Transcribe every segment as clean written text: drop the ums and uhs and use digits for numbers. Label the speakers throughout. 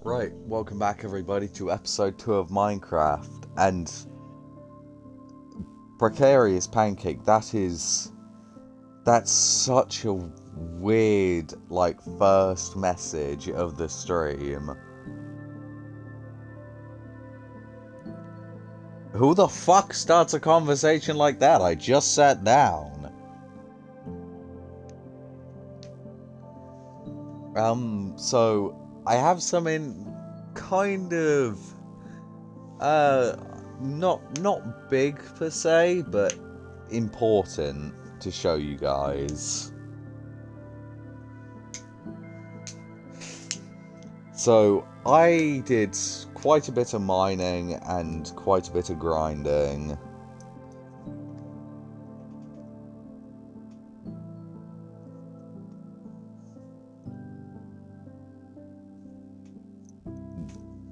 Speaker 1: Right, welcome back everybody to episode 2 of Minecraft, and Precarious Pancake, that's such a weird, first message of the stream. Who the fuck starts a conversation like that? I just sat down. So, I have some kind of, not big per se, but important to show you guys. So, I did quite a bit of mining and quite a bit of grinding.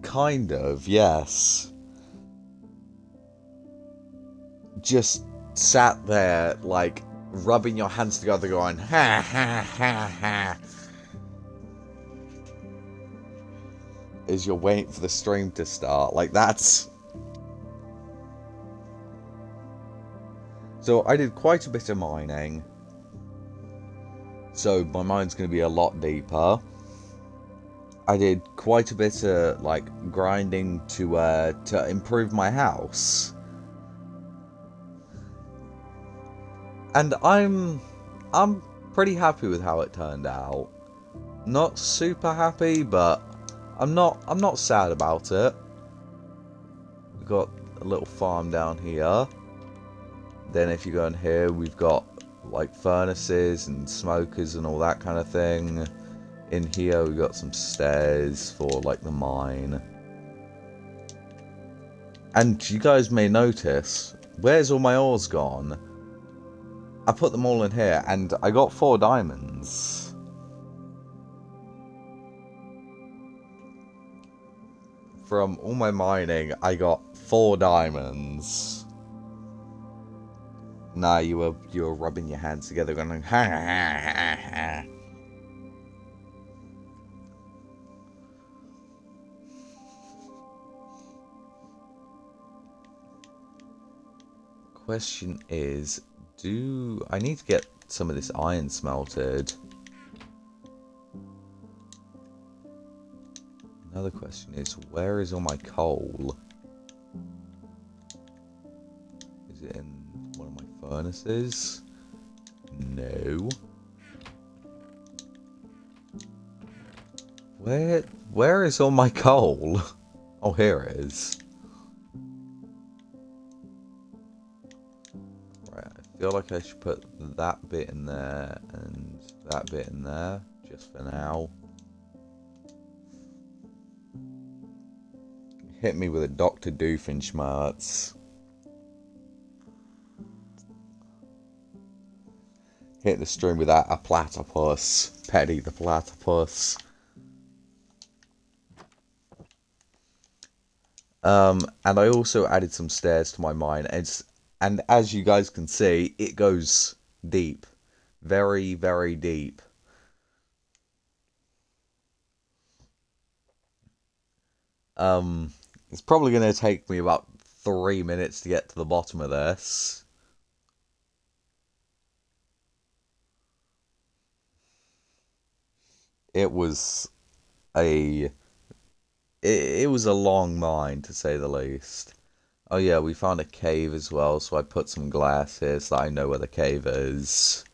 Speaker 1: Kind of, yes. Just sat there, rubbing your hands together going, ha ha ha ha. As you're waiting for the stream to start. That's... So, I did quite a bit of mining. So, my mine's going to be a lot deeper. I did quite a bit of, grinding to improve my house. And I'm pretty happy with how it turned out. Not super happy, but I'm not sad about it. We've got a little farm down here. Then if you go in here, we've got furnaces and smokers and all that kind of thing. In here we've got some stairs for the mine. And you guys may notice, where's all my ores gone? I put them all in here and I got 4 diamonds. From all my mining, I got 4 diamonds. Nah, you were rubbing your hands together going, ha ha ha ha. Question is, I need to get some of this iron smelted. Another question is, where is all my coal? Is it in one of my furnaces? No. Where is all my coal? Oh, here it is. Right, I feel like I should put that bit in there and that bit in there, just for now. Hit me with a Dr. Doofenshmirtz. Hit the stream with a platypus. Petty the platypus. And I also added some stairs to my mine. And as you guys can see, it goes deep. Very, very deep. It's probably going to take me about 3 minutes to get to the bottom of this. It was a long mine, to say the least. Oh yeah, we found a cave as well, so I put some glass here so that I know where the cave is.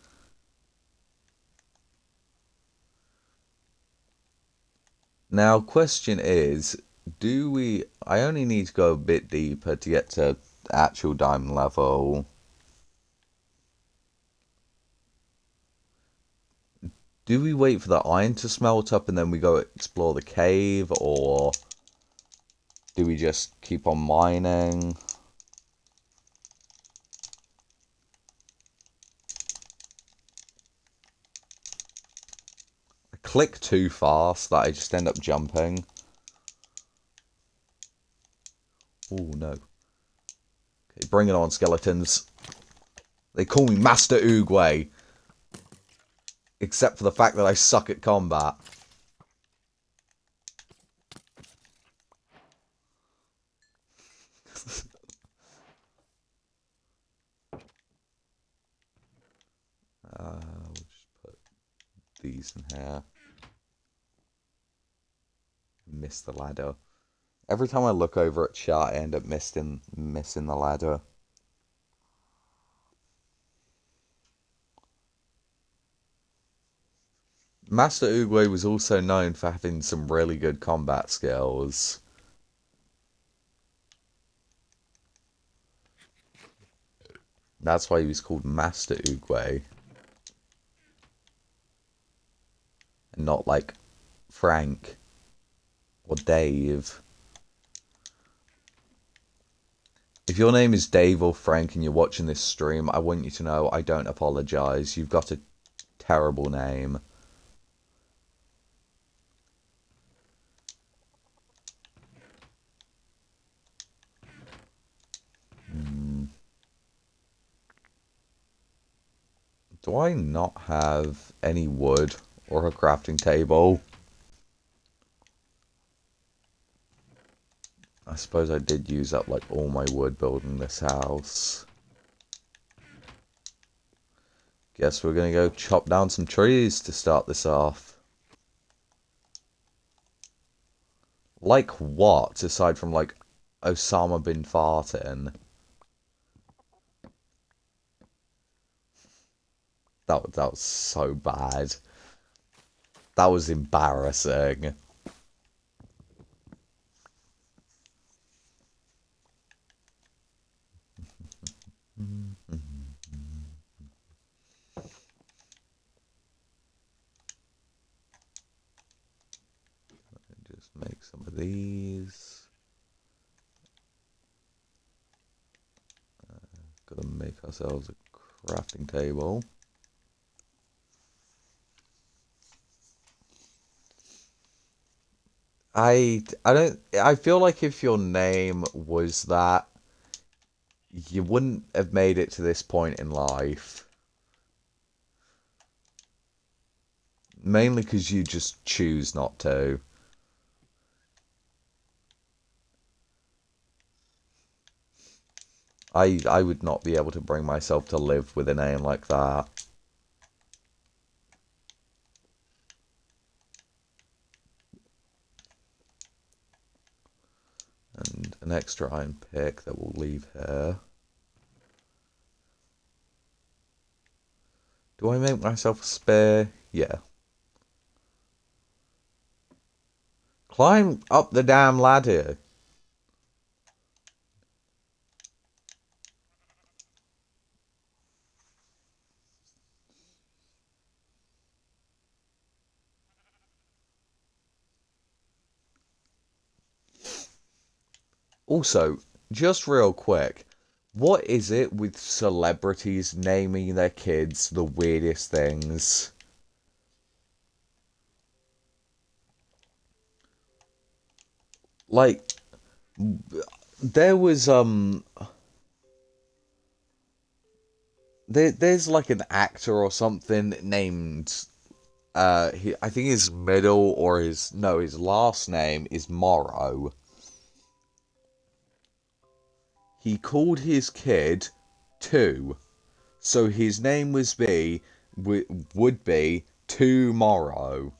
Speaker 1: Now, question is, I only need to go a bit deeper to get to actual diamond level. Do we wait for the iron to smelt up and then we go explore the cave, or do we just keep on mining? I click too fast that I just end up jumping. Oh no. Okay, bring it on, skeletons. They call me Master Oogway. Except for the fact that I suck at combat. We'll just put these in here. Miss the ladder. Every time I look over at chart, I end up missing the ladder. Master Oogway was also known for having some really good combat skills. That's why he was called Master Oogway. And not like Frank or Dave. If your name is Dave or Frank and you're watching this stream, I want you to know I don't apologise. You've got a terrible name. Do I not have any wood or a crafting table? I suppose I did use up like all my wood building this house. Guess we're gonna go chop down some trees to start this off. Like what, aside from like Osama bin farting? That was so bad. That was embarrassing. Just make some of these. Gotta make ourselves a crafting table. I feel like if your name was that, you wouldn't have made it to this point in life. Mainly because you just choose not to. I would not be able to bring myself to live with a name like that. And an extra iron pick that we'll leave here. Do I make myself a spear? Yeah. Climb up the damn ladder. Also, just real quick, what is it with celebrities naming their kids the weirdest things? Like, there was, there's like an actor or something named, I think his middle or his last name is Morrow. He called his kid 2, so his name would be Tomorrow.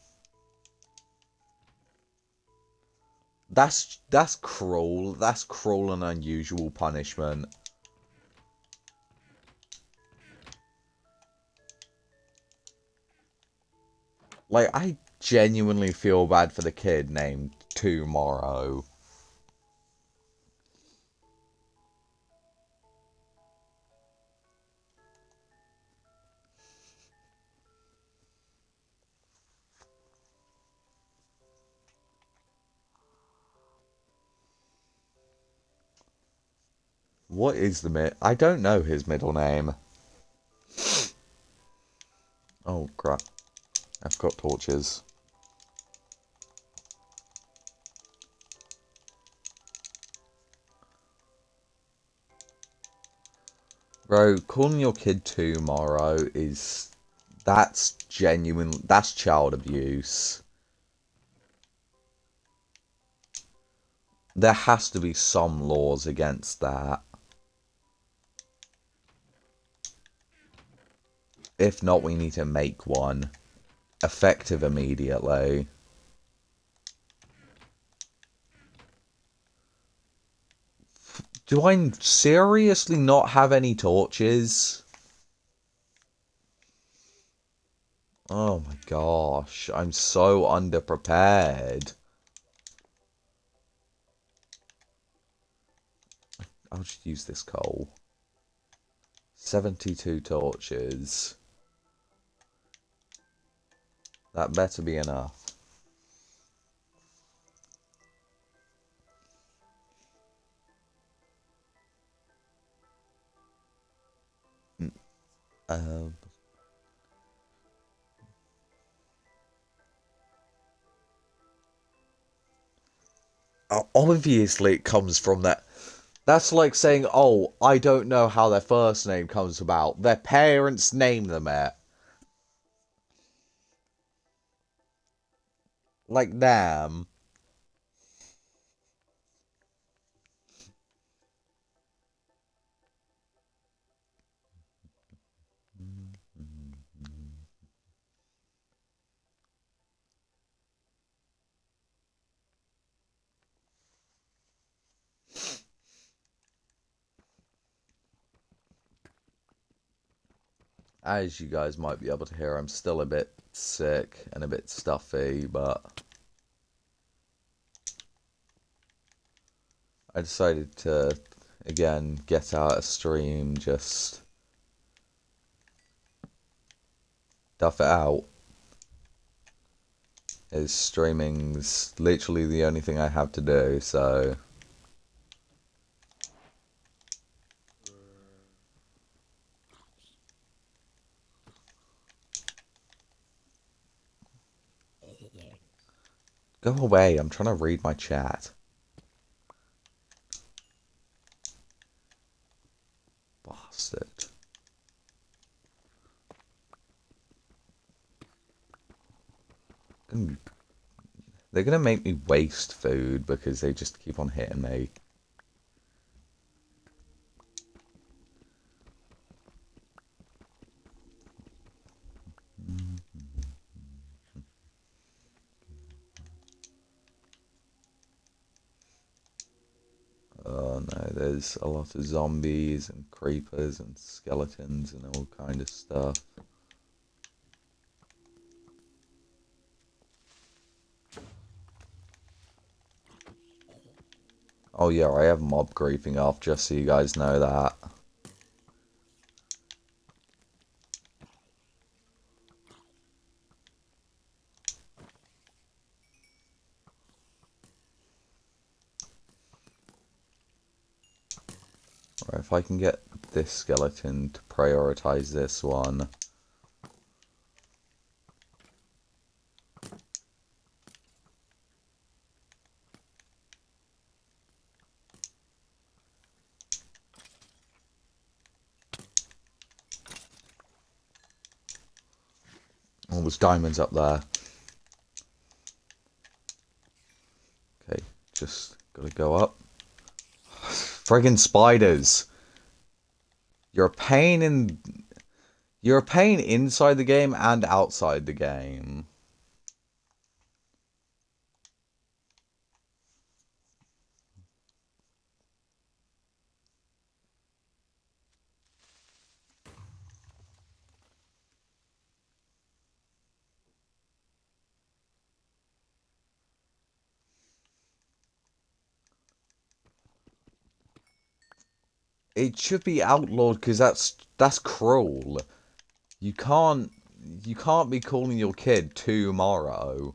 Speaker 1: That's cruel. That's cruel and unusual punishment. Like, I genuinely feel bad for the kid named Tomorrow. What is I don't know his middle name. Oh, crap. I've got torches. Bro, calling your kid Tomorrow that's genuine, that's child abuse. There has to be some laws against that. If not, we need to make one effective immediately. Do I seriously not have any torches? Oh my gosh, I'm so underprepared. I'll just use this coal. 72 torches. That better be enough. Um, Obviously it comes from that. That's like saying, oh, I don't know how their first name comes about. Their parents name them it. Like, damn. As you guys might be able to hear, I'm still a bit sick and a bit stuffy, but I decided to, again, get out a stream, just duff it out. As streaming's literally the only thing I have to do, so... Go away, I'm trying to read my chat. Bastard. They're gonna make me waste food because they just keep on hitting me. Oh no, there's a lot of zombies and creepers and skeletons and all kind of stuff. Oh yeah, I have mob creeping off, just so you guys know that. Right, if I can get this skeleton to prioritize this one. Oh, there's diamonds up there. Okay, just gotta go up. Friggin' spiders! You're a pain in... You're a pain inside the game and outside the game. It should be outlawed because that's cruel. You can't be calling your kid tomorrow.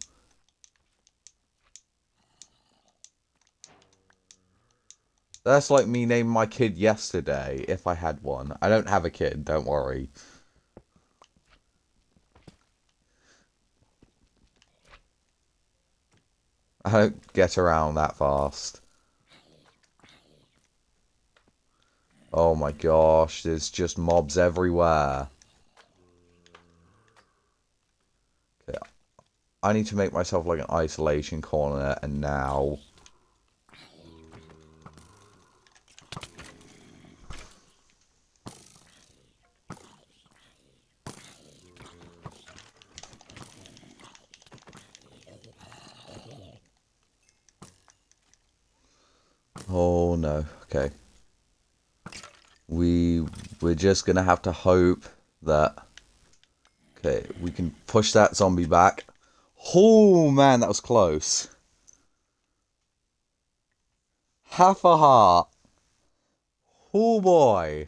Speaker 1: That's like me naming my kid yesterday, if I had one. I don't have a kid, don't worry. I don't get around that fast. Oh my gosh, there's just mobs everywhere. Okay, I need to make myself like an isolation corner, and now... Oh no. Okay. We're just gonna have to hope that... Okay, we can push that zombie back. Oh man, that was close. Half a heart. Oh boy.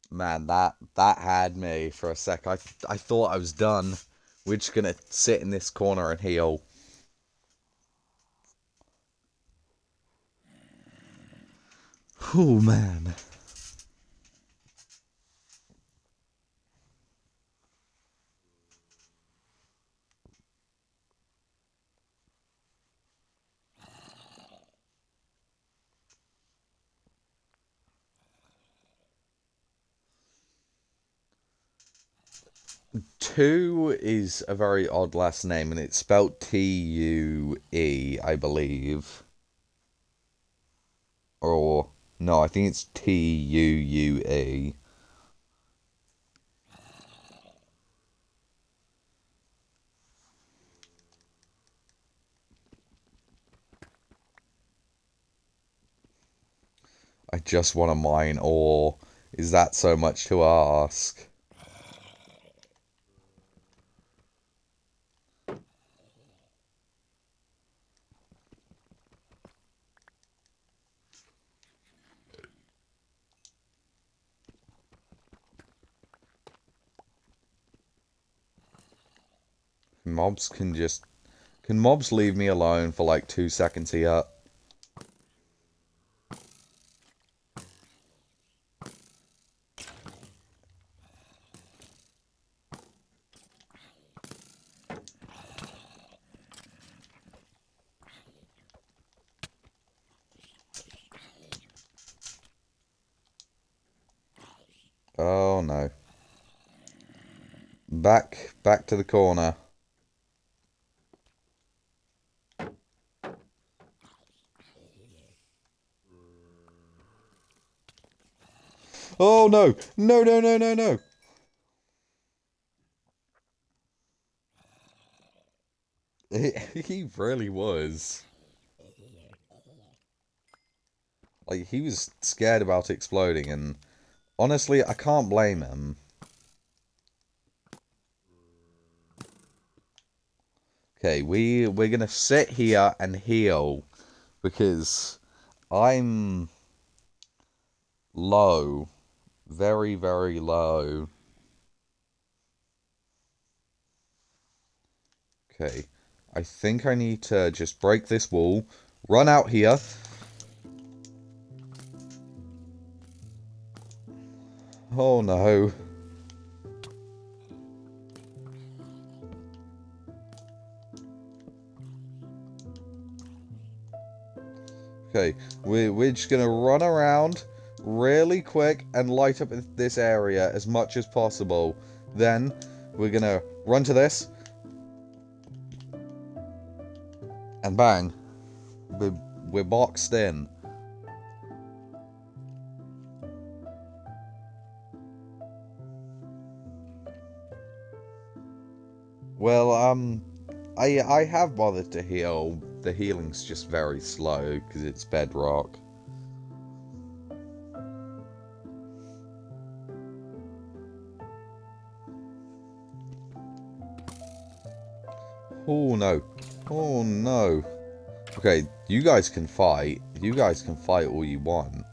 Speaker 1: Man, that had me for a sec. I thought I was done. We're just gonna sit in this corner and heal. Oh man. Two is a very odd last name, and it's spelled T-U-E, I believe. Or, no, I think it's T-U-U-E. I just want to mine ore. Is that so much to ask? Mobs can just... Can mobs leave me alone for like 2 seconds here? Oh no. Back to the corner. Oh no! No, no, no, no, no! He really was. Like, he was scared about exploding, and honestly, I can't blame him. Okay, we're gonna sit here and heal, because I'm low. Very, very low. Okay, I think I need to just break this wall, run out here. Oh no. Okay, we're just gonna run around really quick and light up this area as much as possible. Then we're gonna run to this, and bang, we're boxed in. Well, I have bothered to heal. The healing's just very slow because it's bedrock. Oh no. Oh no. Okay, you guys can fight. You guys can fight all you want.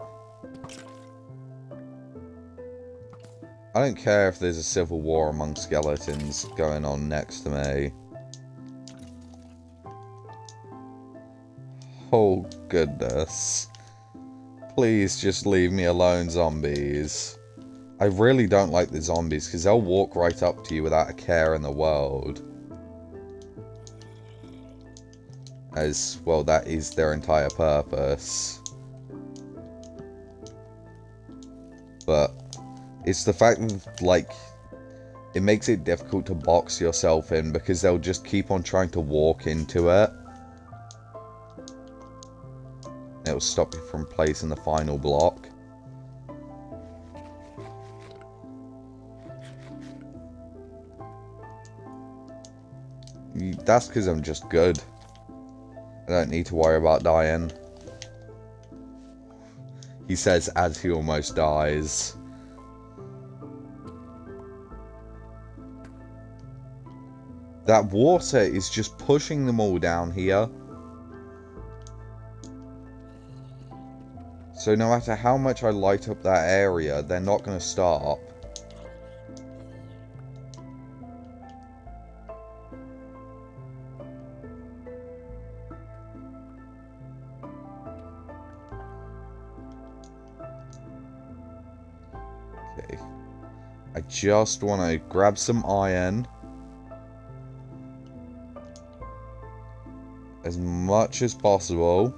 Speaker 1: I don't care if there's a civil war among skeletons going on next to me. Oh goodness. Please just leave me alone, zombies. I really don't like the zombies because they'll walk right up to you without a care in the world. As, well, that is their entire purpose. But it's the fact that, like, it makes it difficult to box yourself in because they'll just keep on trying to walk into it. It'll stop you from placing the final block. That's because I'm just good. I don't need to worry about dying. He says as he almost dies. That water is just pushing them all down here. So no matter how much I light up that area, they're not going to stop. Okay. I just want to grab some iron. As much as possible.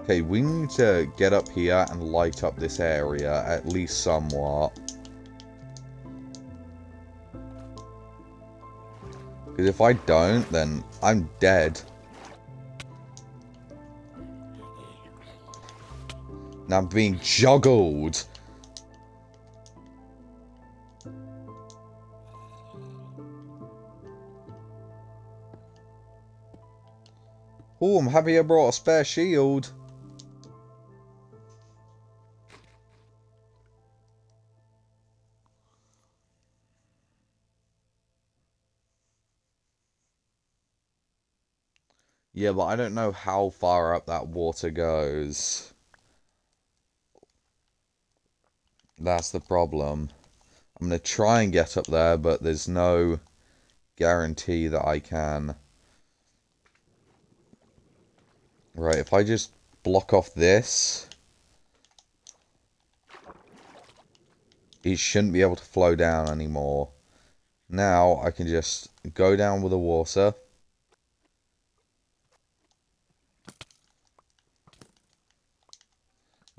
Speaker 1: Okay, we need to get up here and light up this area, at least somewhat. Because if I don't, then I'm dead. Now I'm being juggled. Oh, I'm happy I brought a spare shield. Yeah, but I don't know how far up that water goes. That's the problem. I'm going to try and get up there, but there's no guarantee that I can. Right, if I just block off this, it shouldn't be able to flow down anymore. Now I can just go down with the water.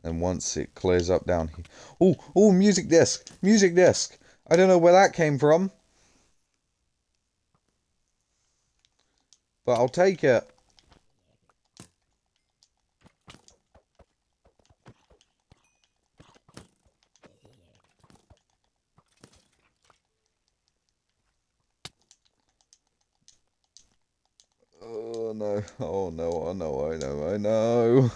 Speaker 1: And once it clears up down here... Oh, music disc! Music disc! I don't know where that came from. But I'll take it. Oh no, oh no, oh no, oh no, oh no.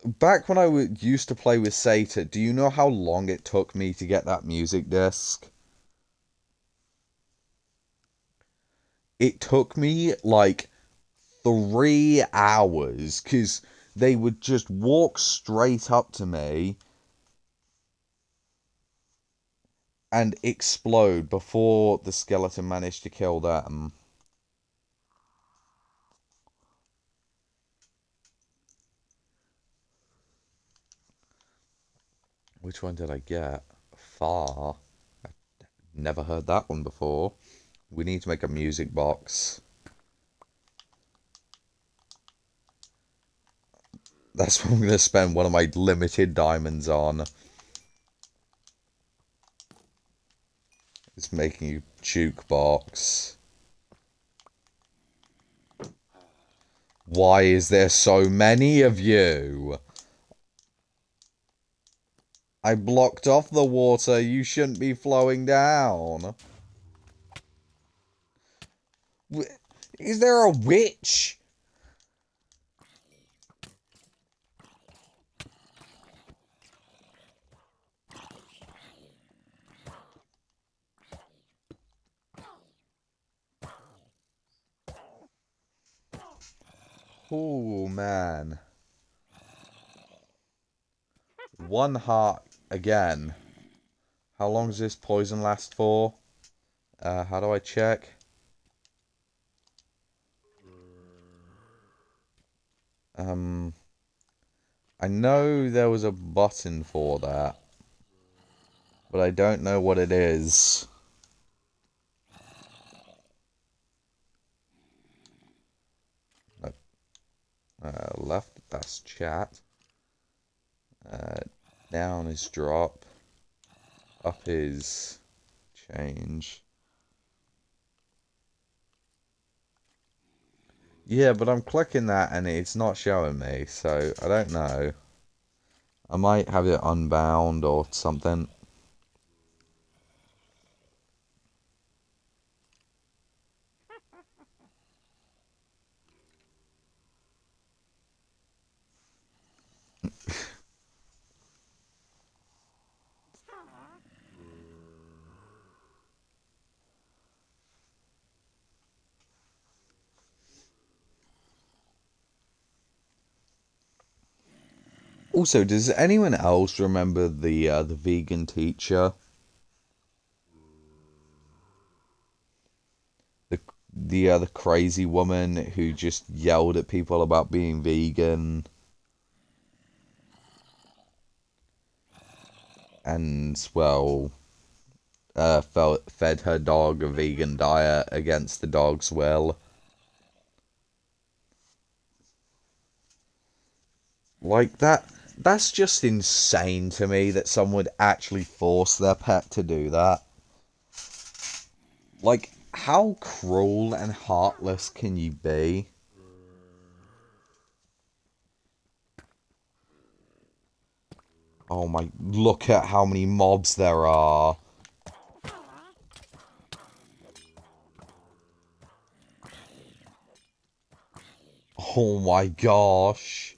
Speaker 1: Back when I used to play with Sata, do you know how long it took me to get that music disc? It took me like 3 hours, because they would just walk straight up to me and explode before the skeleton managed to kill them. Which one did I get? Far. I've never heard that one before. We need to make a music box. That's what I'm going to spend one of my limited diamonds on. It's making a jukebox. Why is there so many of you? I blocked off the water. You shouldn't be flowing down. Is there a witch? Oh, man. 1 heart again. How long does this poison last for? How do I check? I know there was a button for that, but I don't know what it is. Left, that's chat. Down is drop. Up is change. Yeah, but I'm clicking that and it's not showing me, so I don't know. I might have it unbound or something. Also, does anyone else remember the vegan teacher? The the crazy woman who just yelled at people about being vegan and well, fed her dog a vegan diet against the dog's will. Like that's just insane to me that someone would actually force their pet to do that. Like, how cruel and heartless can you be? Oh my, look at how many mobs there are. Oh my gosh.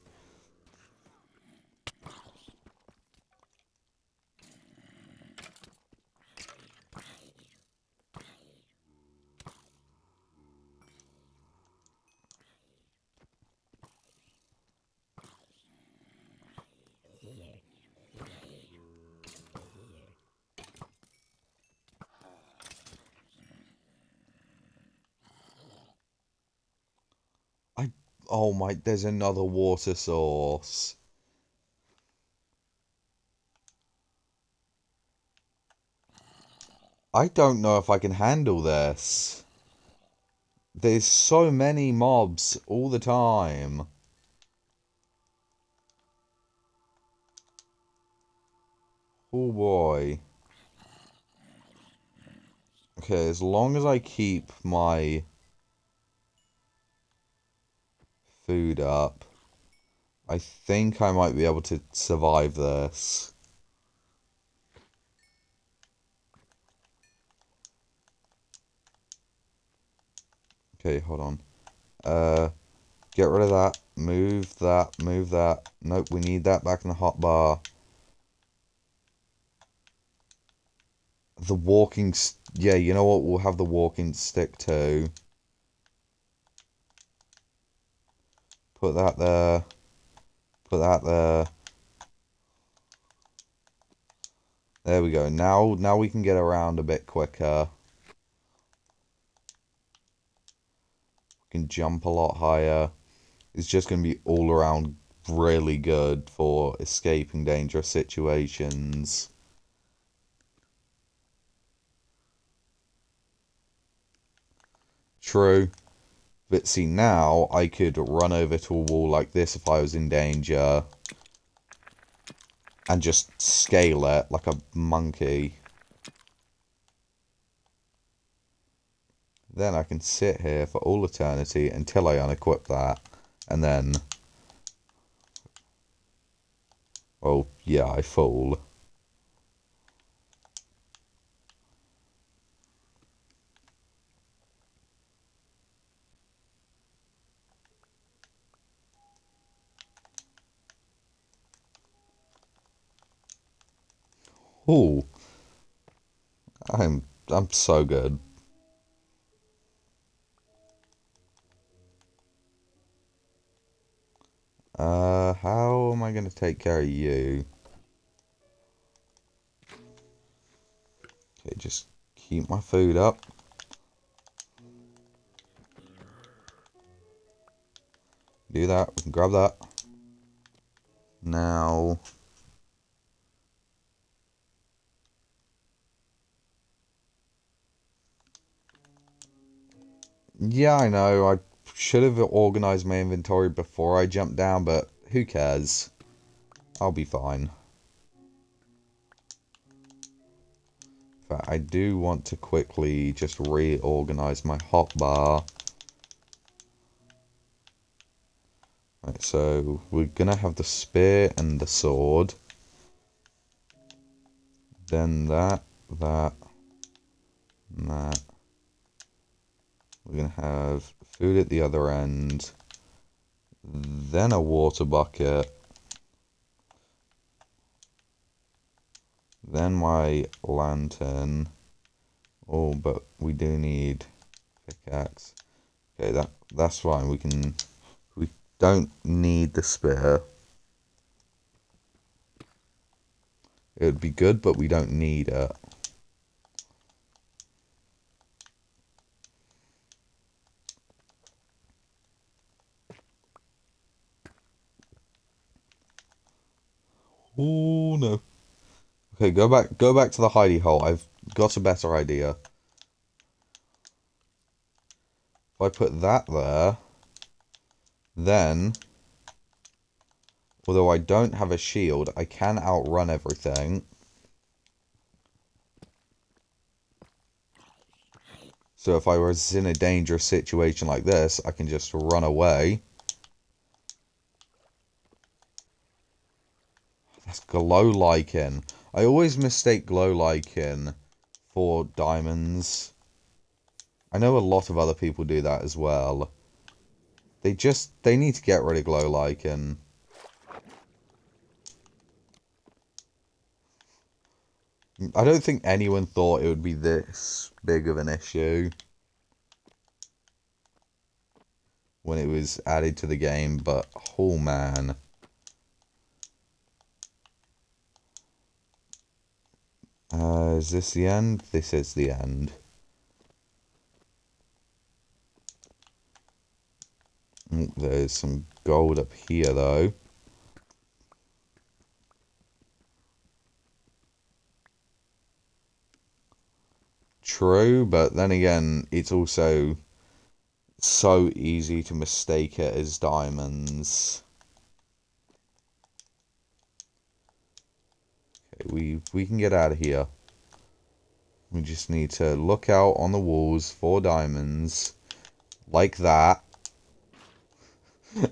Speaker 1: I, oh my, there's another water source. I don't know if I can handle this. There's so many mobs all the time. Oh boy. Okay, as long as I keep my food up, I think I might be able to survive this. Okay, hold on. Get rid of that. Move that. Move that. Nope, we need that back in the hot bar. The walking... Yeah, you know what? We'll have the walking stick too. Put that there. Put that there. There we go. Now we can get around a bit quicker. We can jump a lot higher. It's just going to be all around really good for escaping dangerous situations. True. But see, now I could run over to a wall like this if I was in danger and just scale it like a monkey. Then I can sit here for all eternity until I unequip that. And then... Oh, yeah, I fall. Ooh, I'm so good. How am I gonna take care of you? Okay, just keep my food up. Do that, we can grab that. Now... Yeah, I know, I should have organized my inventory before I jumped down, but who cares? I'll be fine. But I do want to quickly just reorganize my hotbar. So we're gonna have the spear and the sword. Then that, and that. We're gonna have food at the other end. Then a water bucket. Then my lantern. Oh, but we do need pickaxe. Okay, that's fine. We don't need the spear. It would be good, but we don't need it. Oh no. Okay, go back to the hidey hole. I've got a better idea. If I put that there, then, although I don't have a shield, I can outrun everything. So if I was in a dangerous situation like this, I can just run away. That's glow lichen. I always mistake glow lichen for diamonds. I know a lot of other people do that as well. They need to get rid of glow lichen. I don't think anyone thought it would be this big of an issue when it was added to the game, but oh man. Is this the end? This is the end. There's some gold up here though. True, but then again, it's also so easy to mistake it as diamonds. Okay, we can get out of here. We just need to look out on the walls for diamonds. Like that.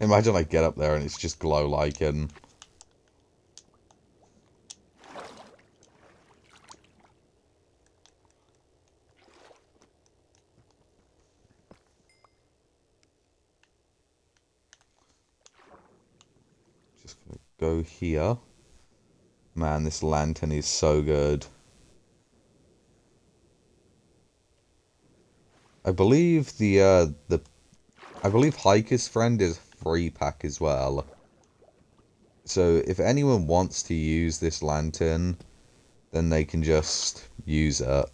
Speaker 1: Imagine I get up there and it's just glow lichen. Just gonna go here. Man, this lantern is so good. I believe I believe Hiker's Friend is a free pack as well. So if anyone wants to use this lantern, then they can just use it.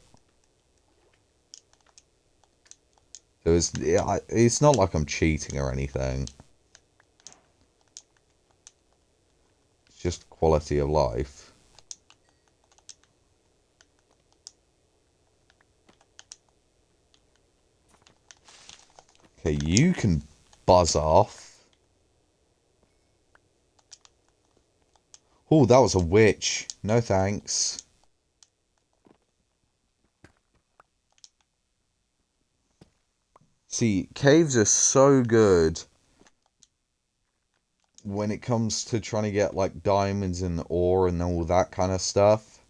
Speaker 1: So it's not like I'm cheating or anything. It's just quality of life. Okay, you can buzz off. Oh, that was a witch. No thanks. See, caves are so good when it comes to trying to get like diamonds and ore and all that kind of stuff.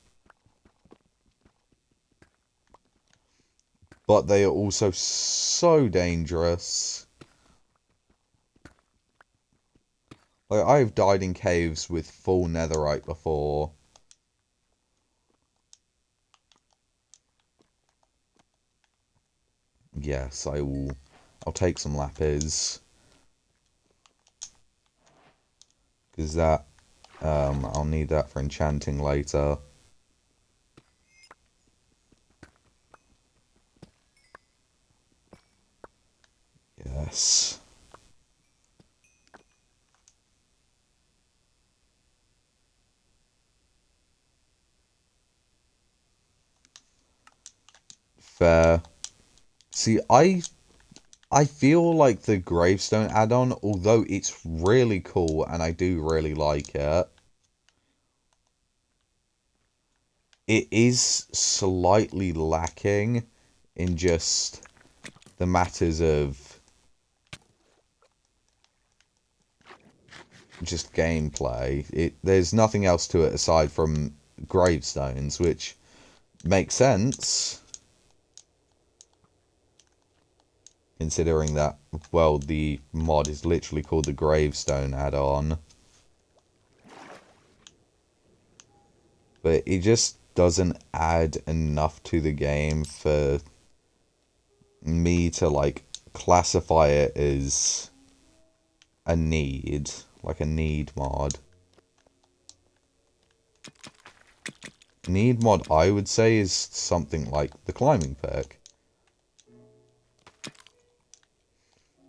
Speaker 1: But they are also so dangerous. Like, I've died in caves with full netherite before. Yes, I'll take some lapis. Because I'll need that for enchanting later. Yes. Fair. See, I feel like the gravestone add-on, although it's really cool and I do really like it, it is slightly lacking in just the matters of just gameplay. There's nothing else to it aside from gravestones, which makes sense considering that, well, the mod is literally called the gravestone add-on. But it just doesn't add enough to the game for me to, like, classify it as a need, like a need mod. Need mod, I would say, is something like the climbing perk.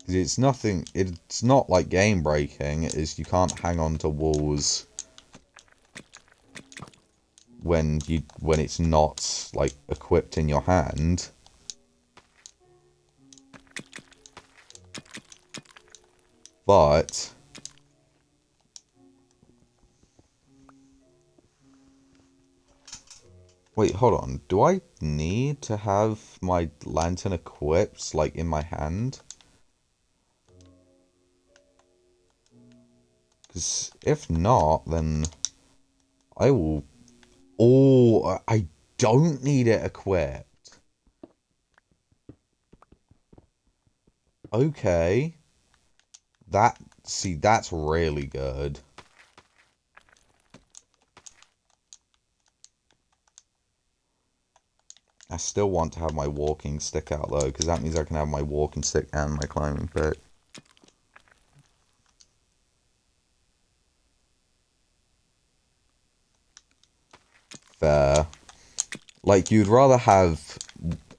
Speaker 1: It's nothing, it's not like game breaking, it is you can't hang on to walls when it's not, like, equipped in your hand. But wait, hold on. Do I need to have my lantern equipped, like, in my hand? Because if not, then I will... Oh, I don't need it equipped. Okay. See, that's really good. I still want to have my walking stick out, though, because that means I can have my walking stick and my climbing pick. Fair. Like, you'd rather have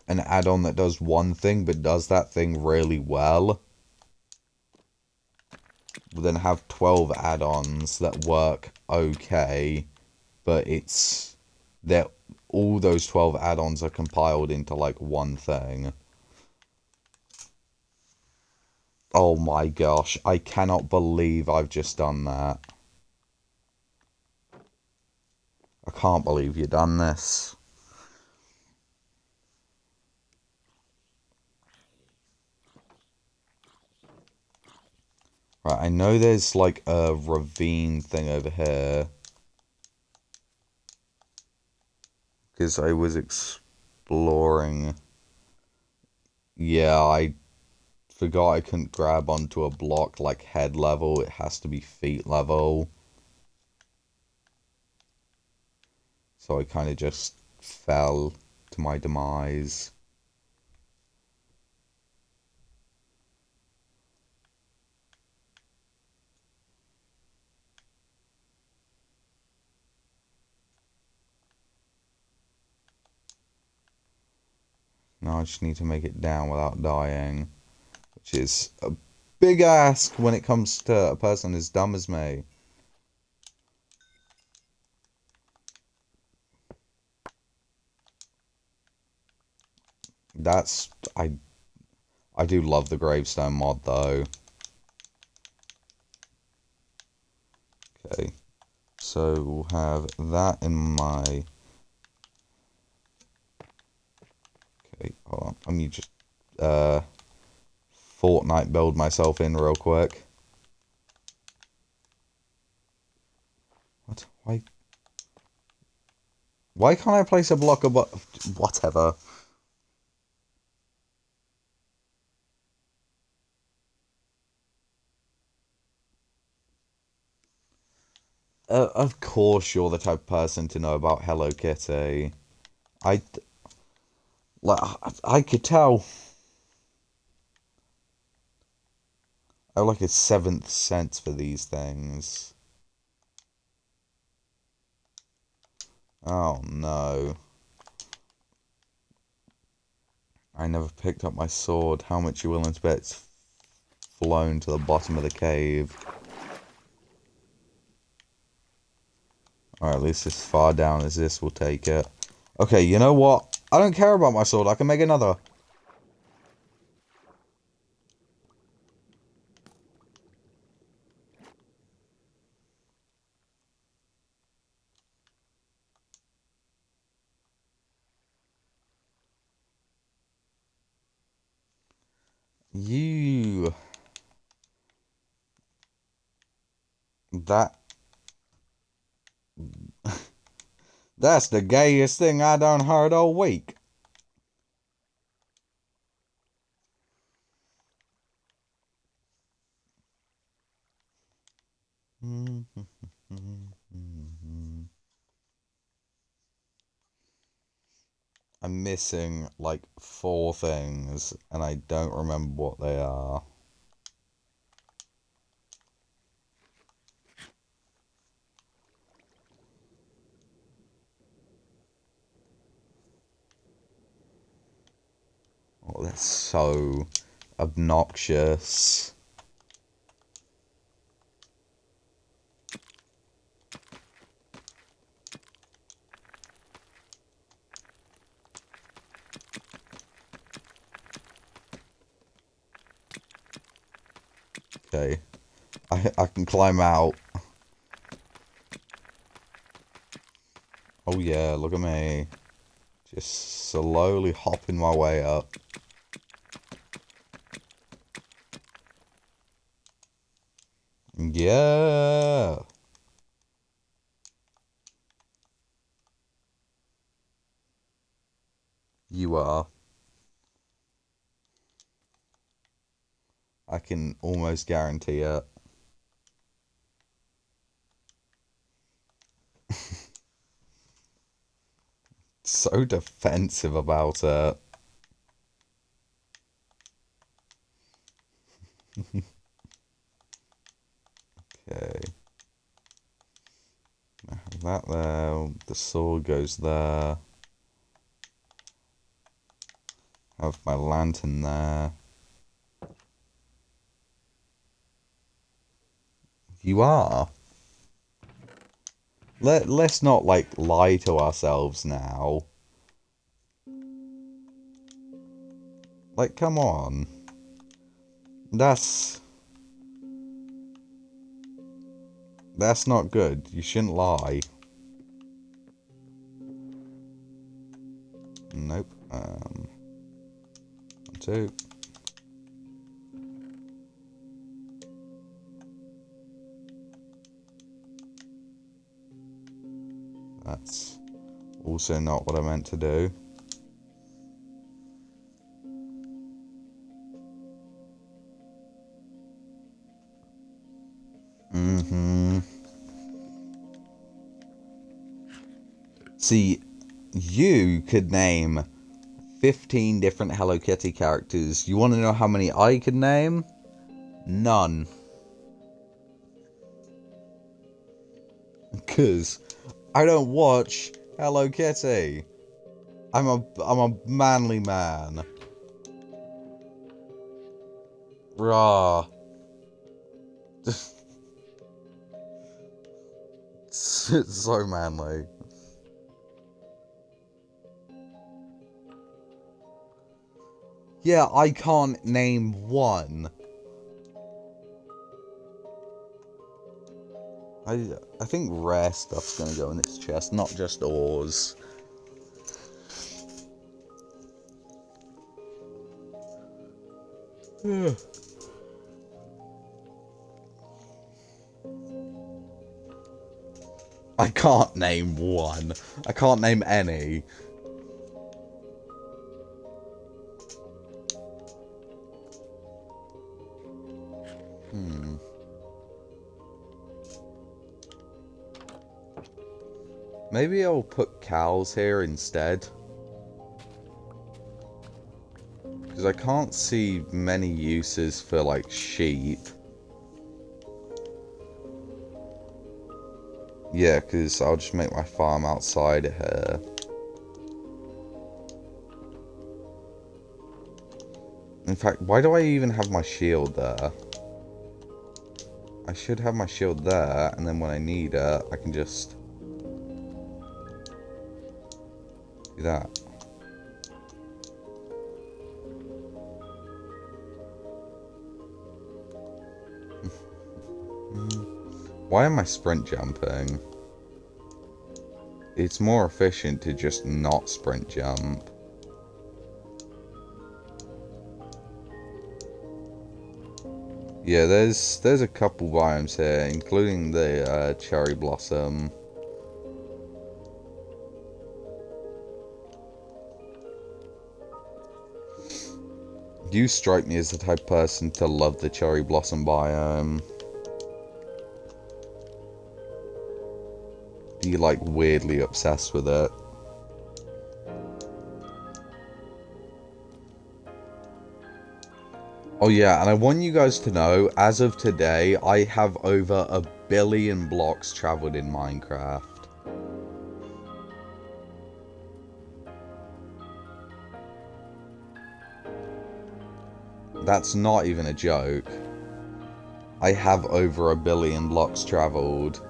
Speaker 1: an add-on that does one thing, but does that thing really well, than have 12 add-ons that work okay, but it's... that all those 12 add-ons are compiled into, like, one thing. Oh my gosh, I cannot believe I've just done that. I can't believe you've done this. Right, I know there's, like, a ravine thing over here. Because I was exploring. Yeah, I forgot I couldn't grab onto a block, like, head level. It has to be feet level. So I kind of just fell to my demise. Now I just need to make it down without dying, which is a big ask when it comes to a person as dumb as me. That's... I do love the gravestone mod, though. Okay, so we'll have that in my... Okay, hold on. Let me just Fortnite build myself in real quick. What? Why can't I place a block above... Whatever. Of course you're the type of person to know about Hello Kitty. I... Like, I could tell. I have like a seventh sense for these things. Oh no. I never picked up my sword. How much you willing to bet it's flown to the bottom of the cave? Alright, at least as far down as this will take it. Okay, you know what? I don't care about my sword. I can make another. You... That... That's the gayest thing I done heard all week. I'm missing like 4 things and I don't remember what they are. Oh, that's so obnoxious. Okay, I can climb out. Oh yeah, look at me. Just slowly hopping my way up. Yeah. You are. I can almost guarantee it. So defensive about it. Okay. I have that there. The sword goes there. I have my lantern there. You are. Let's not, like, lie to ourselves now. Like, come on. That's not good. You shouldn't lie. Nope. 1, 2. That's also not what I meant to do. See, you could name 15 different Hello Kitty characters. You want to know how many I could name? None. Because I don't watch Hello Kitty. I'm a manly man. Rah. It's so manly. Yeah, I can't name one. I think rare stuff's gonna go in its chest, not just ores. I can't name one. I can't name any. Maybe I'll put cows here instead. Because I can't see many uses for, like, sheep. Yeah, because I'll just make my farm outside of here. In fact, why do I even have my shield there? I should have my shield there, and then when I need it, I can just do that. Why am I sprint jumping? It's more efficient to just not sprint jump. Yeah, there's a couple biomes here, including the cherry blossom. You strike me as the type of person to love the cherry blossom biome. Do you like weirdly obsessed with it? Oh yeah, and I want you guys to know, as of today, I have over 1 billion blocks traveled in Minecraft. That's not even a joke. I have over 1 billion blocks traveled.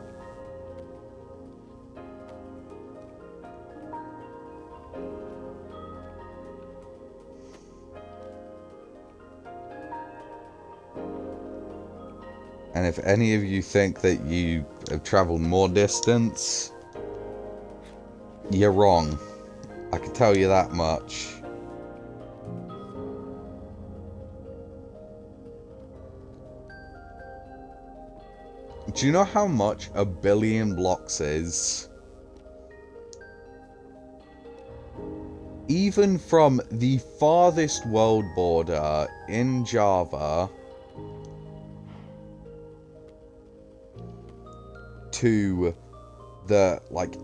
Speaker 1: And if any of you think that you have traveled more distance, you're wrong. I can tell you that much. Do you know how much 1 billion blocks is? Even from the farthest world border in Java to the, like,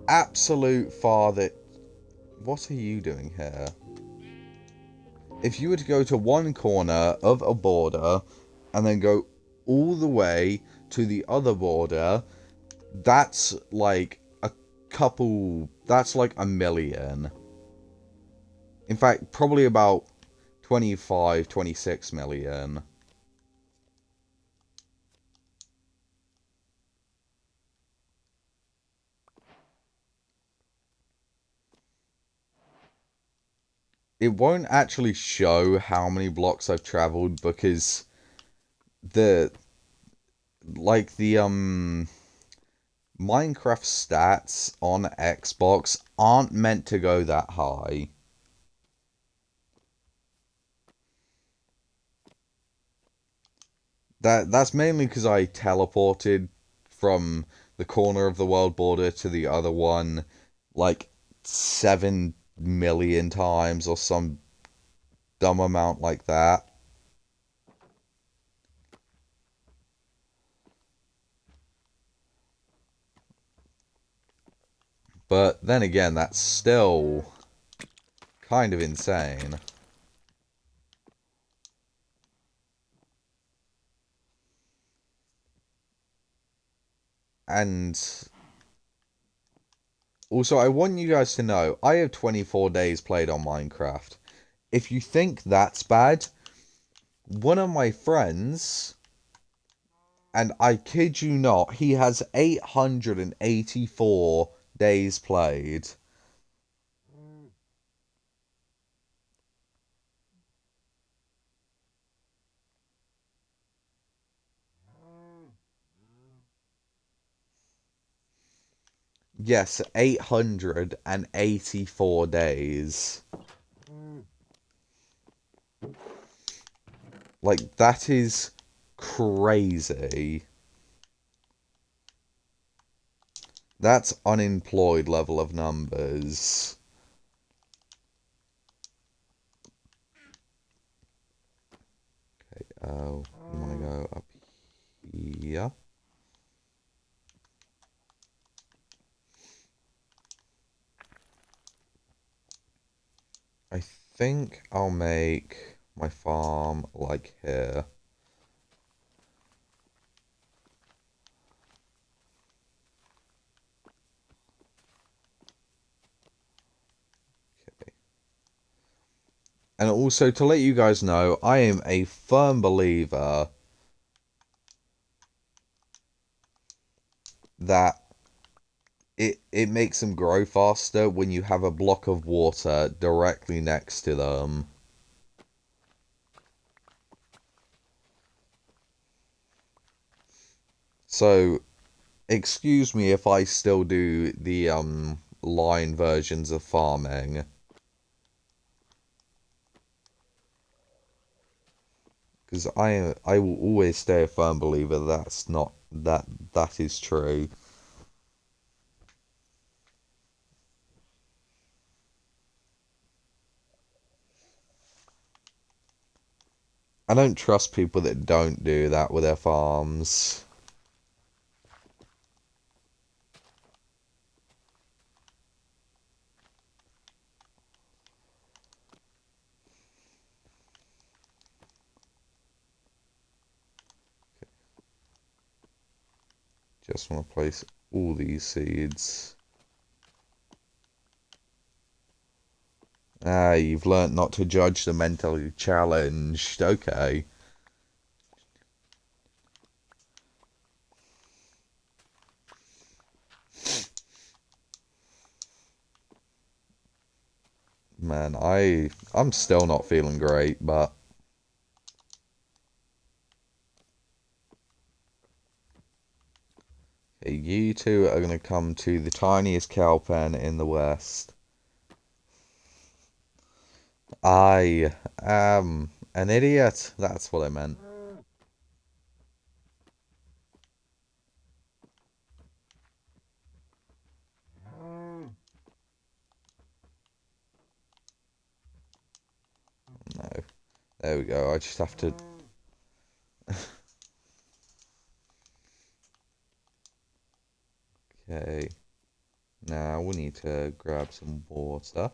Speaker 1: absolute farthest... What are you doing here? If you were to go to one corner of a border and then go all the way to the other border, that's like a couple... That's like 1 million. In fact, probably about 25, 26 million. It won't actually show how many blocks I've traveled because the Minecraft stats on Xbox aren't meant to go that high. That's mainly because I teleported from the corner of the world border to the other one like 7 million times or some dumb amount like that. But then again, that's still kind of insane. And also, I want you guys to know, I have 24 days played on Minecraft. If you think that's bad, one of my friends, and I kid you not, he has 884 days played. Yes, 884 days. Like, that is crazy. That's unemployed level of numbers. Okay, I'm gonna go up here. I think I'll make my farm like here. Okay. And also, to let you guys know, I am a firm believer that it makes them grow faster when you have a block of water directly next to them. So, excuse me if I still do the line versions of farming. Because I will always stay a firm believer that is true. I don't trust people that don't do that with their farms. Just want to place all these seeds. Ah, you've learnt not to judge the mentally challenged. Okay. Man, I'm still not feeling great, but okay, you two are gonna come to the tiniest cow pen in the West. I am an idiot. That's what I meant. No. There we go. I just have to. Okay. Now we need to grab some water.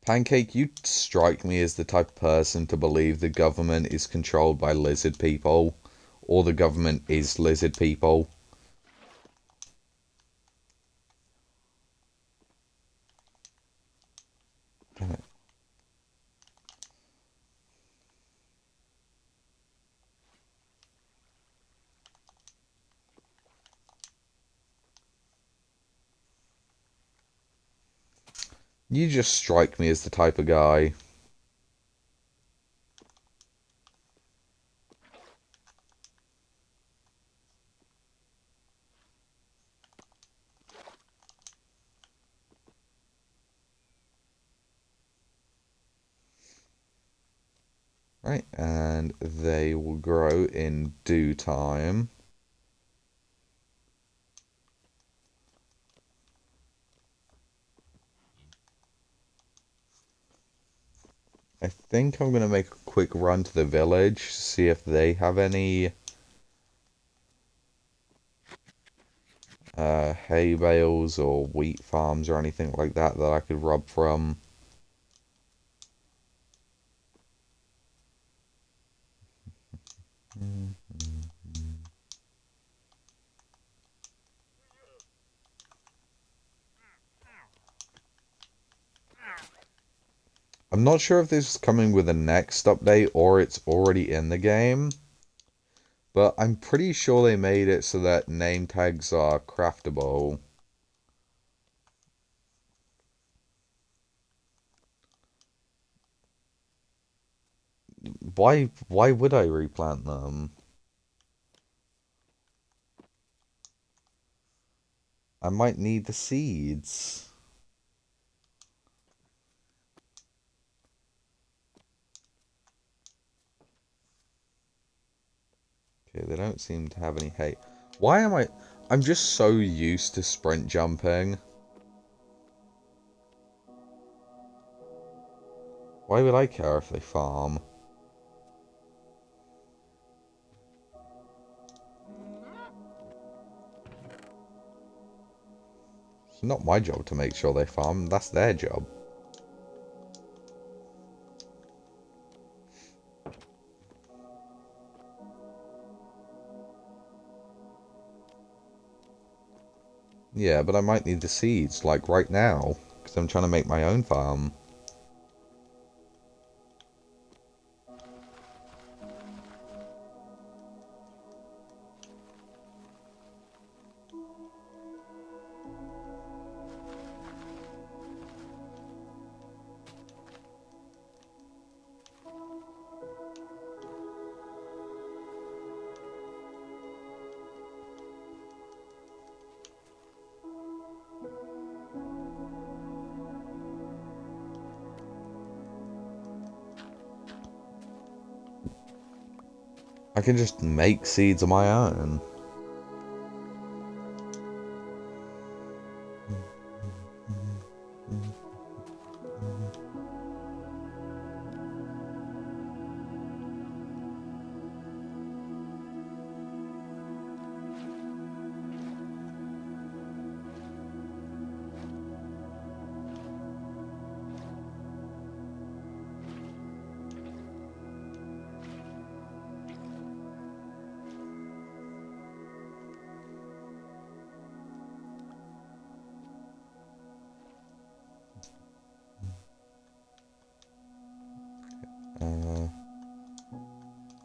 Speaker 1: Pancake, you strike me as the type of person to believe the government is controlled by lizard people, or the government is lizard people. Damn it. You just strike me as the type of guy. Right, and they will grow in due time. I think I'm going to make a quick run to the village, see if they have any hay bales or wheat farms or anything like that that I could rob from. I'm not sure if this is coming with the next update or it's already in the game, but I'm pretty sure they made it so that name tags are craftable. Why would I replant them? I might need the seeds. Okay, they don't seem to have any hay. Why am I... I'm just so used to sprint jumping. Why would I care if they farm? It's not my job to make sure they farm, that's their job. Yeah, but I might need the seeds, like right now, because I'm trying to make my own farm. I can just make seeds of my own.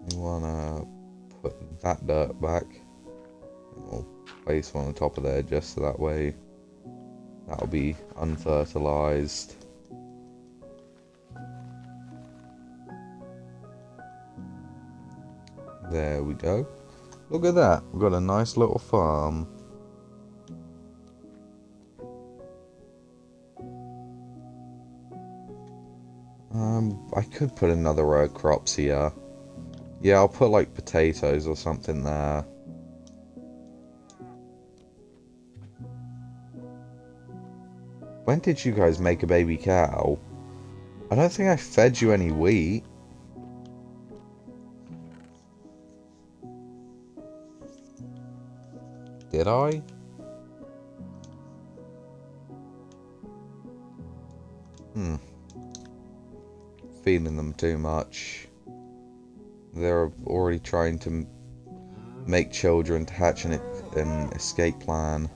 Speaker 1: You wanna put that dirt back. We'll place one on the top of there just so that way that'll be unfertilized. There we go. Look at that. We've got a nice little farm. I could put another row of crops here. Yeah, I'll put like potatoes or something there. When did you guys make a baby cow? I don't think I fed you any wheat. Did I? Feeding them too much. They're already trying to make children to hatch an escape plan.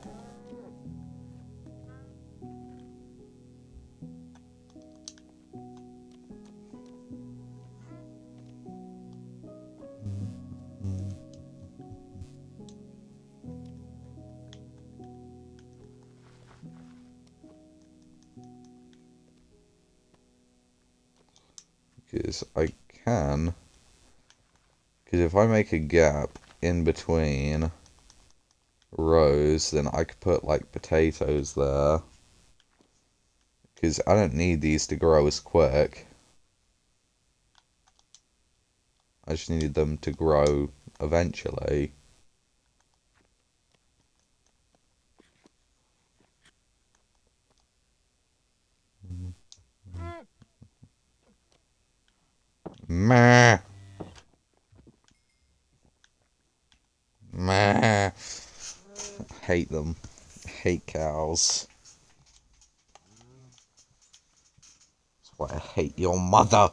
Speaker 1: Because I can. Because if I make a gap in between rows, then I could put like potatoes there. Because I don't need these to grow as quick. I just needed them to grow eventually. Meh. Meh. Hate them. Hate cows. That's why I hate your mother.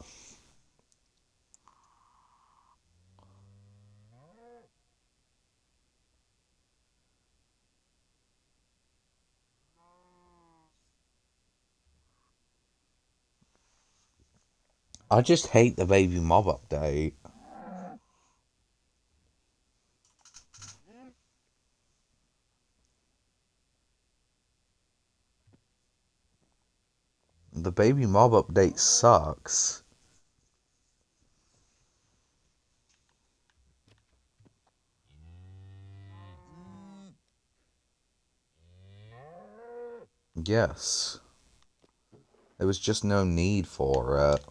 Speaker 1: I just hate the baby mob update. The baby mob update sucks. Yes. There was just no need for it.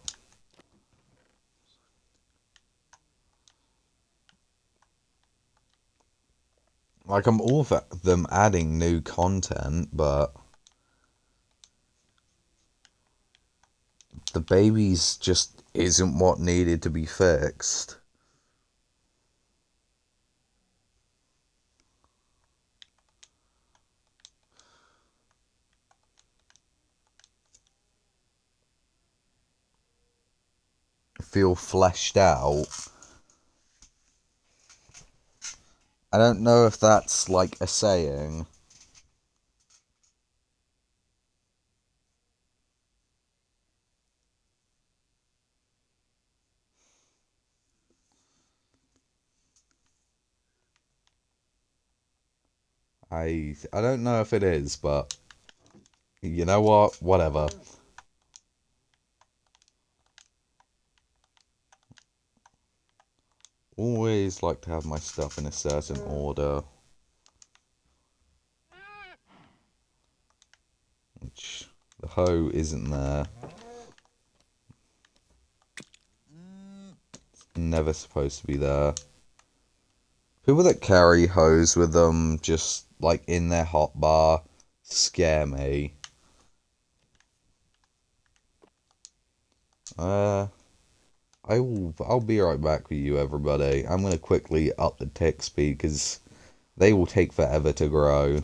Speaker 1: Like, I'm all for them adding new content, but the babies just isn't what needed to be fixed. Feel fleshed out. I don't know if that's like a saying. I don't know if it is, but you know what? Whatever. Always like to have my stuff in a certain order. Which the hoe isn't there. It's never supposed to be there. People that carry hose with them just like in their hotbar scare me. I'll be right back with you, everybody. I'm gonna quickly up the tick speed because they will take forever to grow.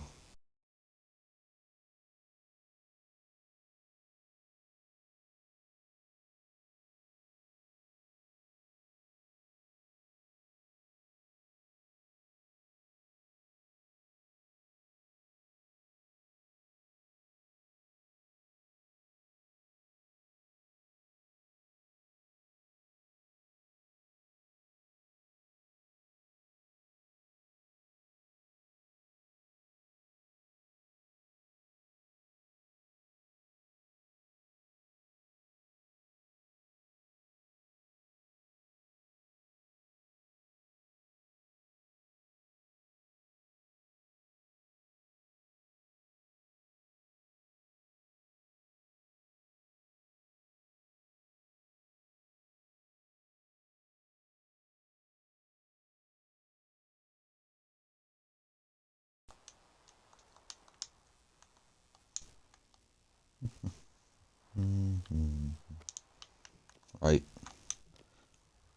Speaker 1: Right,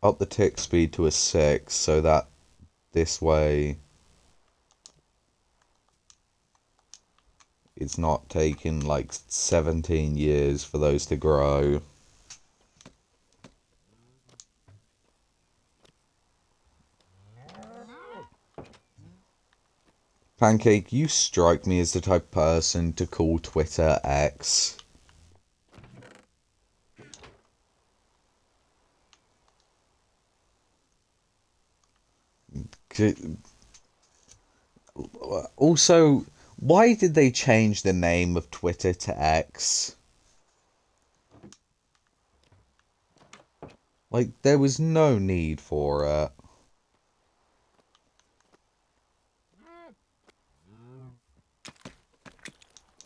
Speaker 1: up the tick speed to a 6 so that this way it's not taking like 17 years for those to grow. Pancake, you strike me as the type of person to call Twitter X. Also, why did they change the name of Twitter to X? Like, there was no need for it.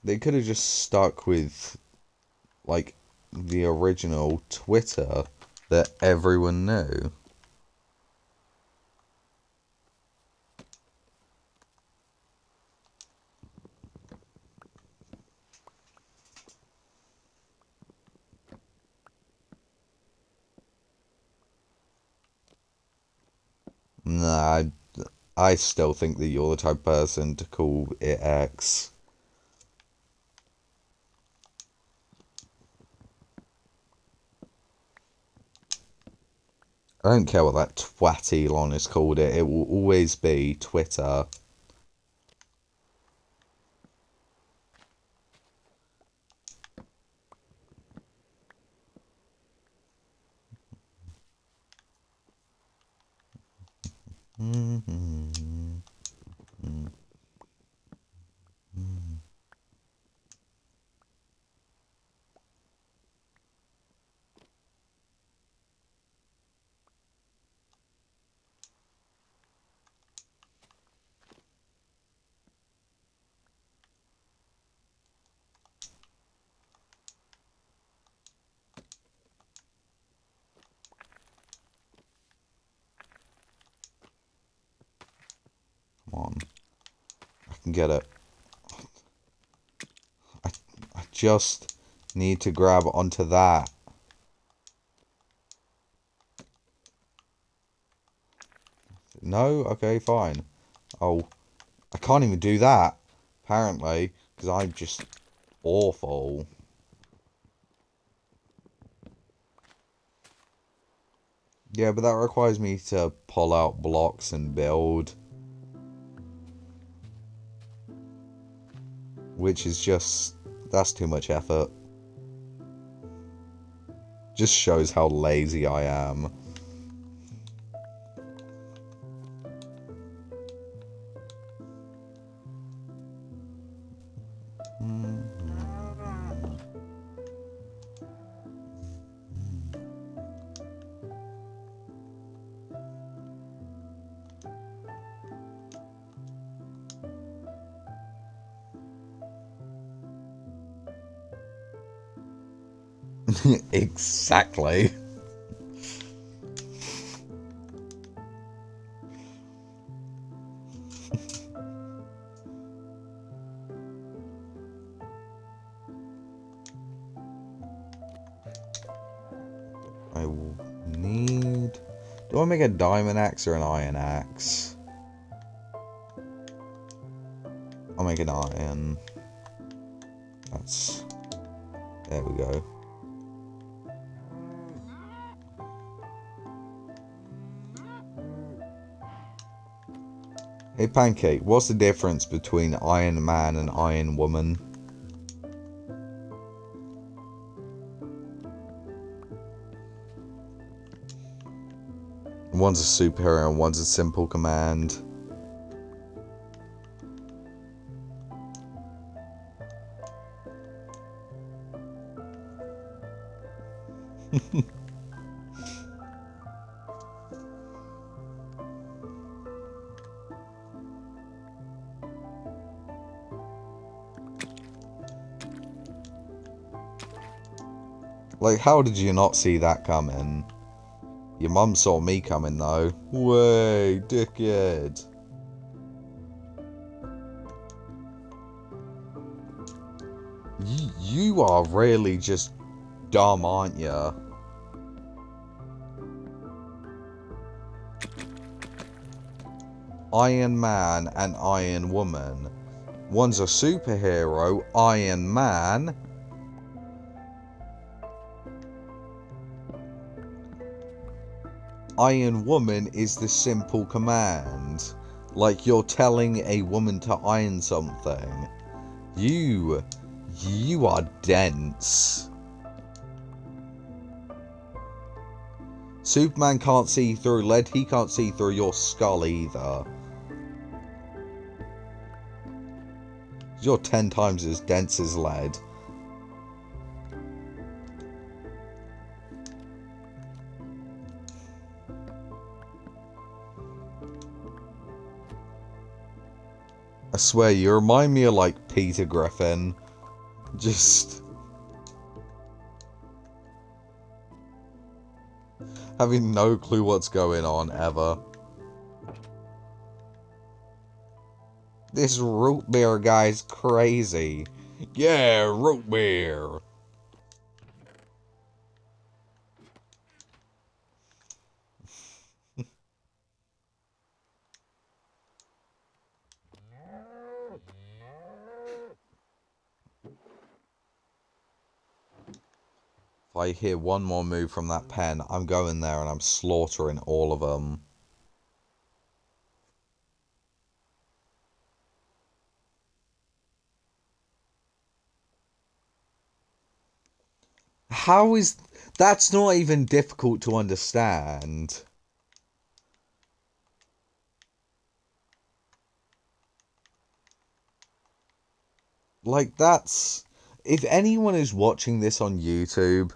Speaker 1: They could have just stuck with, like, the original Twitter that everyone knew. Nah, I still think that you're the type of person to call it X. I don't care what that twat Elon has called it. It will always be Twitter. Come on. I can get it. I just need to grab onto that. No? Okay, fine. Oh, I can't even do that, apparently, because I'm just awful. Yeah, but that requires me to pull out blocks and build. Which is just... that's too much effort. Just shows how lazy I am. Exactly. Do I make a diamond axe or an iron axe? I'll make an iron. That's... There we go. Hey Pancake, what's the difference between Iron Man and Iron Woman? One's a superhero and one's a simple command. Like, how did you not see that coming? Your mum saw me coming, though. Way, dickhead. You are really just dumb, aren't you? Iron Man and Iron Woman. One's a superhero, Iron Man. Iron Woman is the simple command. Like you're telling a woman to iron something. You are dense. Superman can't see through lead, he can't see through your skull either. You're 10 times as dense as lead. I swear, you remind me of, like, Peter Griffin. Just... having no clue what's going on, ever. This root beer guy's crazy. Yeah, root beer. If I hear one more move from that pen, I'm going there and I'm slaughtering all of them. How is... That's not even difficult to understand. Like, that's... If anyone is watching this on YouTube,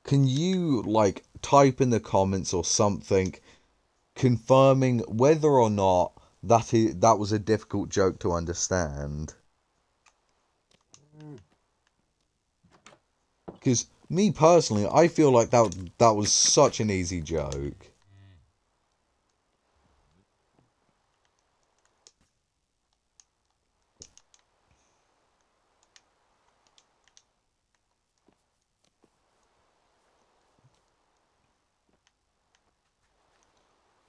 Speaker 1: can you, like, type in the comments or something confirming whether or not that was a difficult joke to understand? Because me personally, I feel like that was such an easy joke.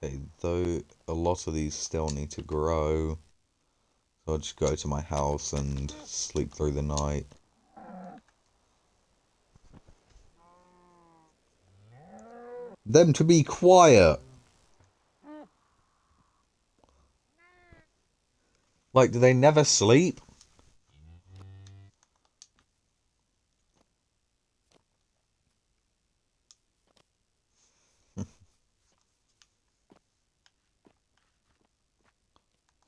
Speaker 1: Okay, though a lot of these still need to grow, so I'll just go to my house and sleep through the night. Them to be quiet! Like, do they never sleep?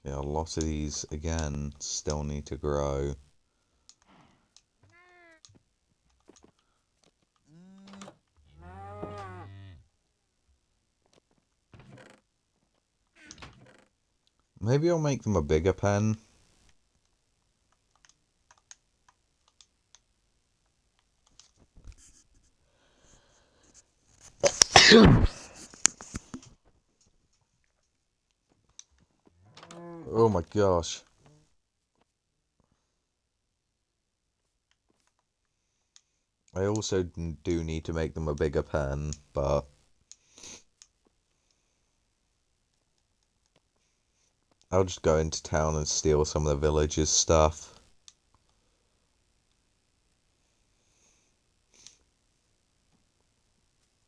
Speaker 1: Yeah, a lot of these, again, still need to grow. Maybe I'll make them a bigger pen. Oh my gosh. I also do need to make them a bigger pen, but I'll just go into town and steal some of the villagers' stuff.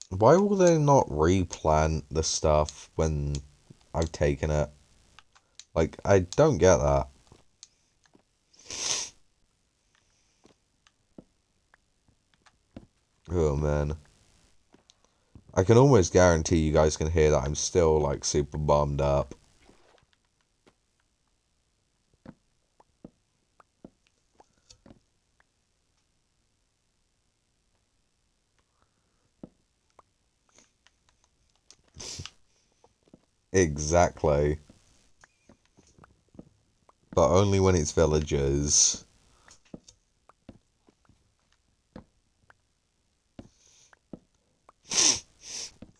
Speaker 1: Why will they not replant the stuff when I've taken it? Like, I don't get that. Oh, man. I can almost guarantee you guys can hear that I'm still, like, super bummed up. Exactly. But only when it's villagers.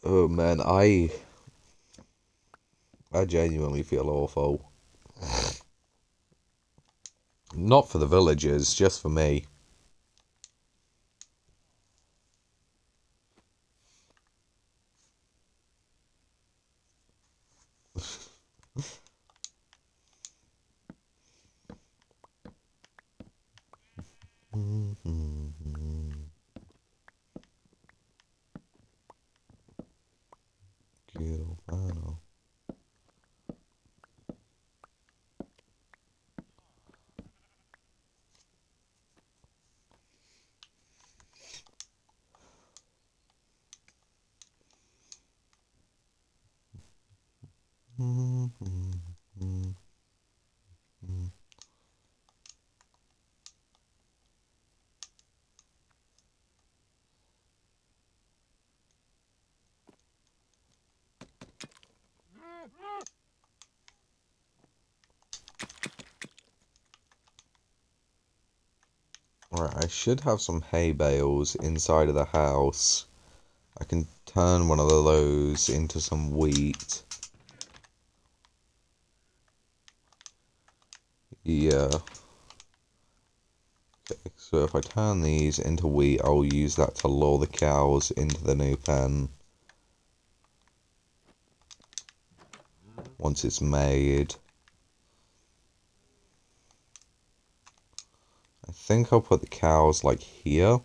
Speaker 1: Oh, man, I genuinely feel awful. Not for the villagers, just for me. Right, I should have some hay bales inside of the house. I can turn one of those into some wheat. Yeah. Okay, so if I turn these into wheat, I'll use that to lure the cows into the new pen. Once it's made. I think I'll put the cows, like, here.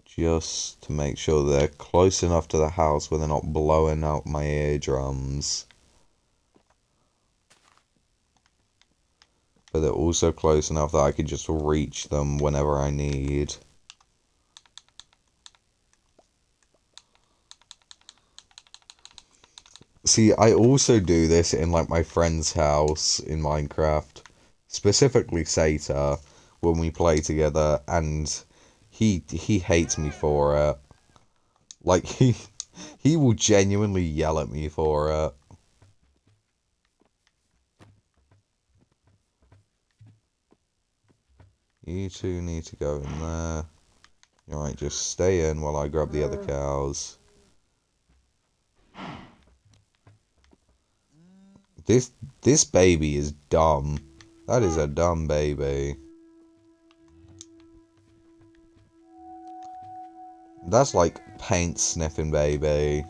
Speaker 1: Just to make sure they're close enough to the house where they're not blowing out my eardrums. But they're also close enough that I can just reach them whenever I need. See, I also do this in, like, my friend's house in Minecraft. Specifically Sata, when we play together, and he hates me for it. Like, he will genuinely yell at me for it. You two need to go in there. Alright, just stay in while I grab the other cows. This baby is dumb. That is a dumb baby. That's like paint sniffing baby.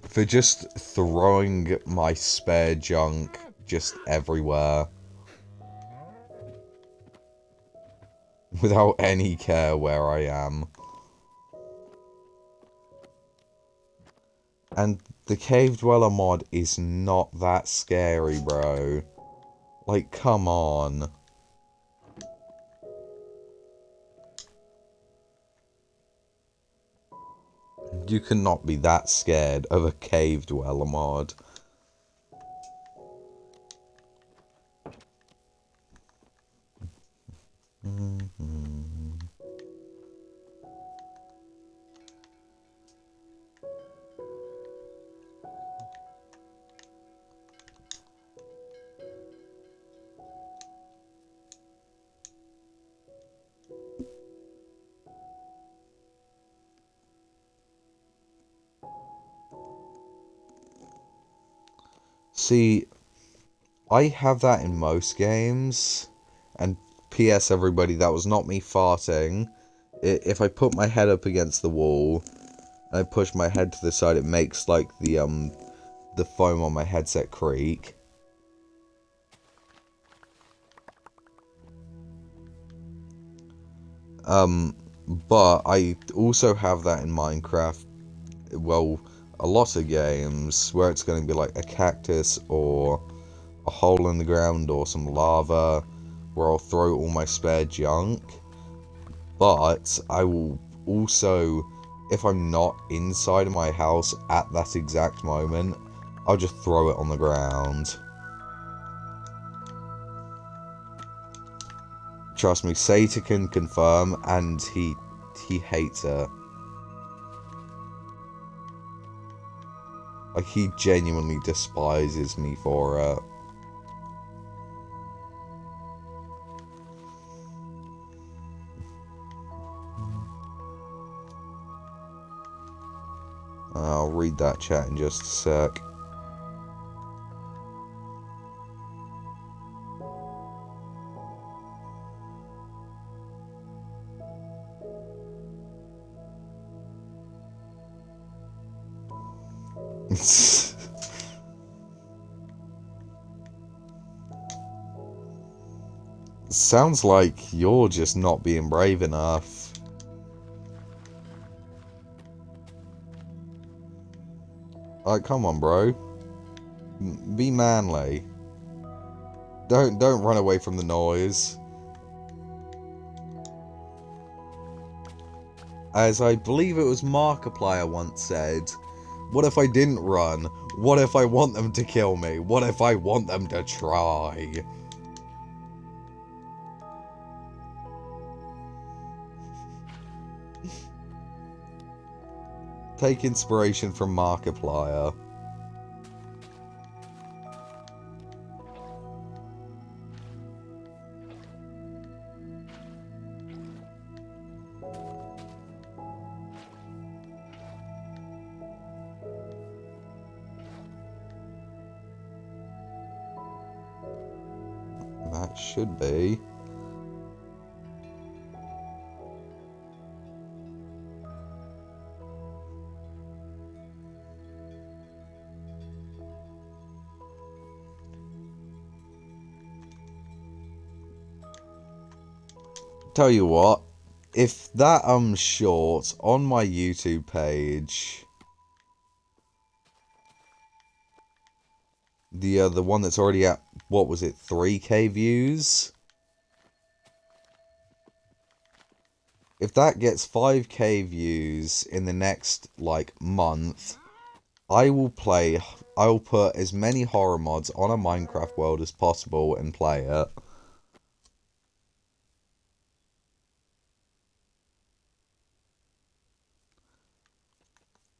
Speaker 1: For just throwing my spare junk just everywhere. Without any care where I am. And the Cave Dweller mod is not that scary, bro. Like, come on. You cannot be that scared of a Cave Dweller mod. See, I have that in most games, and P.S. everybody, that was not me farting. If I put my head up against the wall, and I push my head to the side, it makes, like, the foam on my headset creak. But I also have that in Minecraft, well, a lot of games, where it's going to be like a cactus, or a hole in the ground, or some lava, where I'll throw all my spare junk. But I will also, if I'm not inside of my house at that exact moment, I'll just throw it on the ground. Trust me, Sata can confirm, and he hates it. Like, he genuinely despises me for it. I'll read that chat in just a sec. Sounds like you're just not being brave enough. Like, come on, bro. Be manly. Don't run away from the noise. As I believe it was Markiplier once said, what if I didn't run? What if I want them to kill me? What if I want them to try? Take inspiration from Markiplier. That should be. Tell you what, if that short on my YouTube page, the one that's already at, what was it, 3K views? If that gets 5K views in the next, like, month, I will put as many horror mods on a Minecraft world as possible and play it.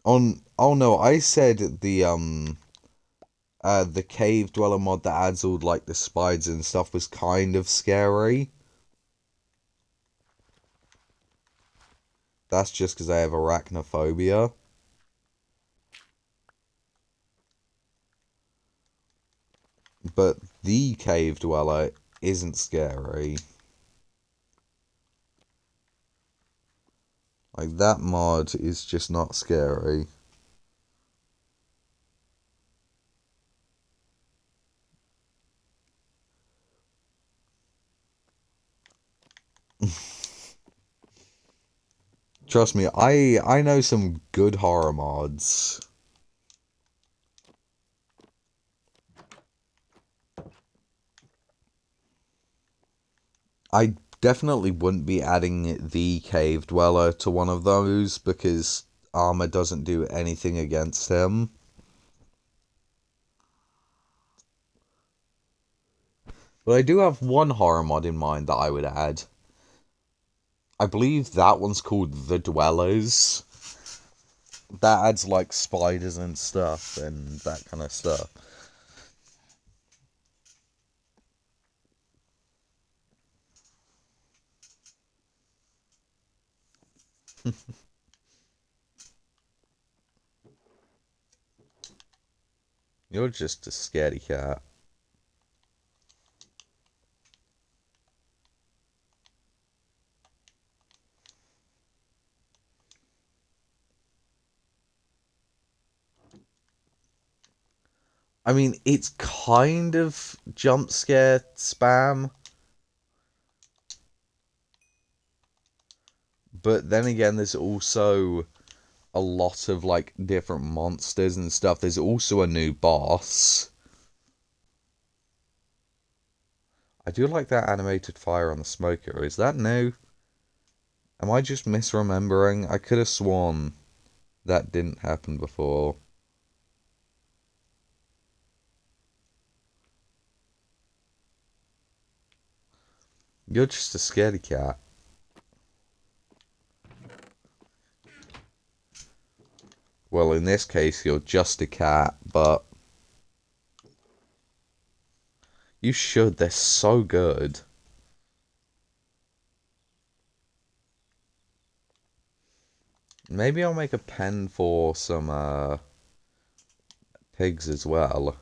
Speaker 1: Oh no, I said the cave dweller mod that adds all, like, the spiders and stuff was kind of scary. That's just because I have arachnophobia. But the cave dweller isn't scary. Like, that mod is just not scary. Trust me, I know some good horror mods. I definitely wouldn't be adding the cave dweller to one of those because armor doesn't do anything against him. But I do have one horror mod in mind that I would add. I believe that one's called The Dwellers. That adds, like, spiders and stuff and that kind of stuff. You're just a scaredy cat. I mean, it's kind of jump scare spam, but then again, there's also a lot of like different monsters and stuff. There's also a new boss. I do like that animated fire on the smoker. Is that new? Am I just misremembering? I could have sworn that didn't happen before. You're just a scaredy cat. Well, in this case, you're just a cat, but you should. They're so good. Maybe I'll make a pen for some pigs as well.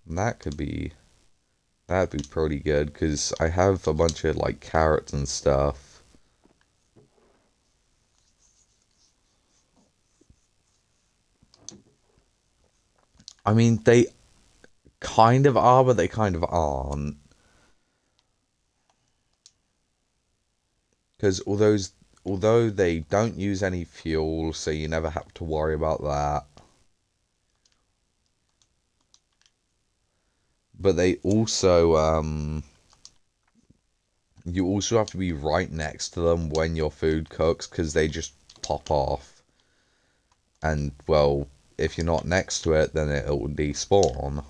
Speaker 1: That'd be pretty good because I have a bunch of like carrots and stuff. I mean, they kind of are, but they kind of aren't. Because although they don't use any fuel, so you never have to worry about that. But they also you also have to be right next to them when your food cooks because they just pop off. And well, if you're not next to it, then it'll despawn.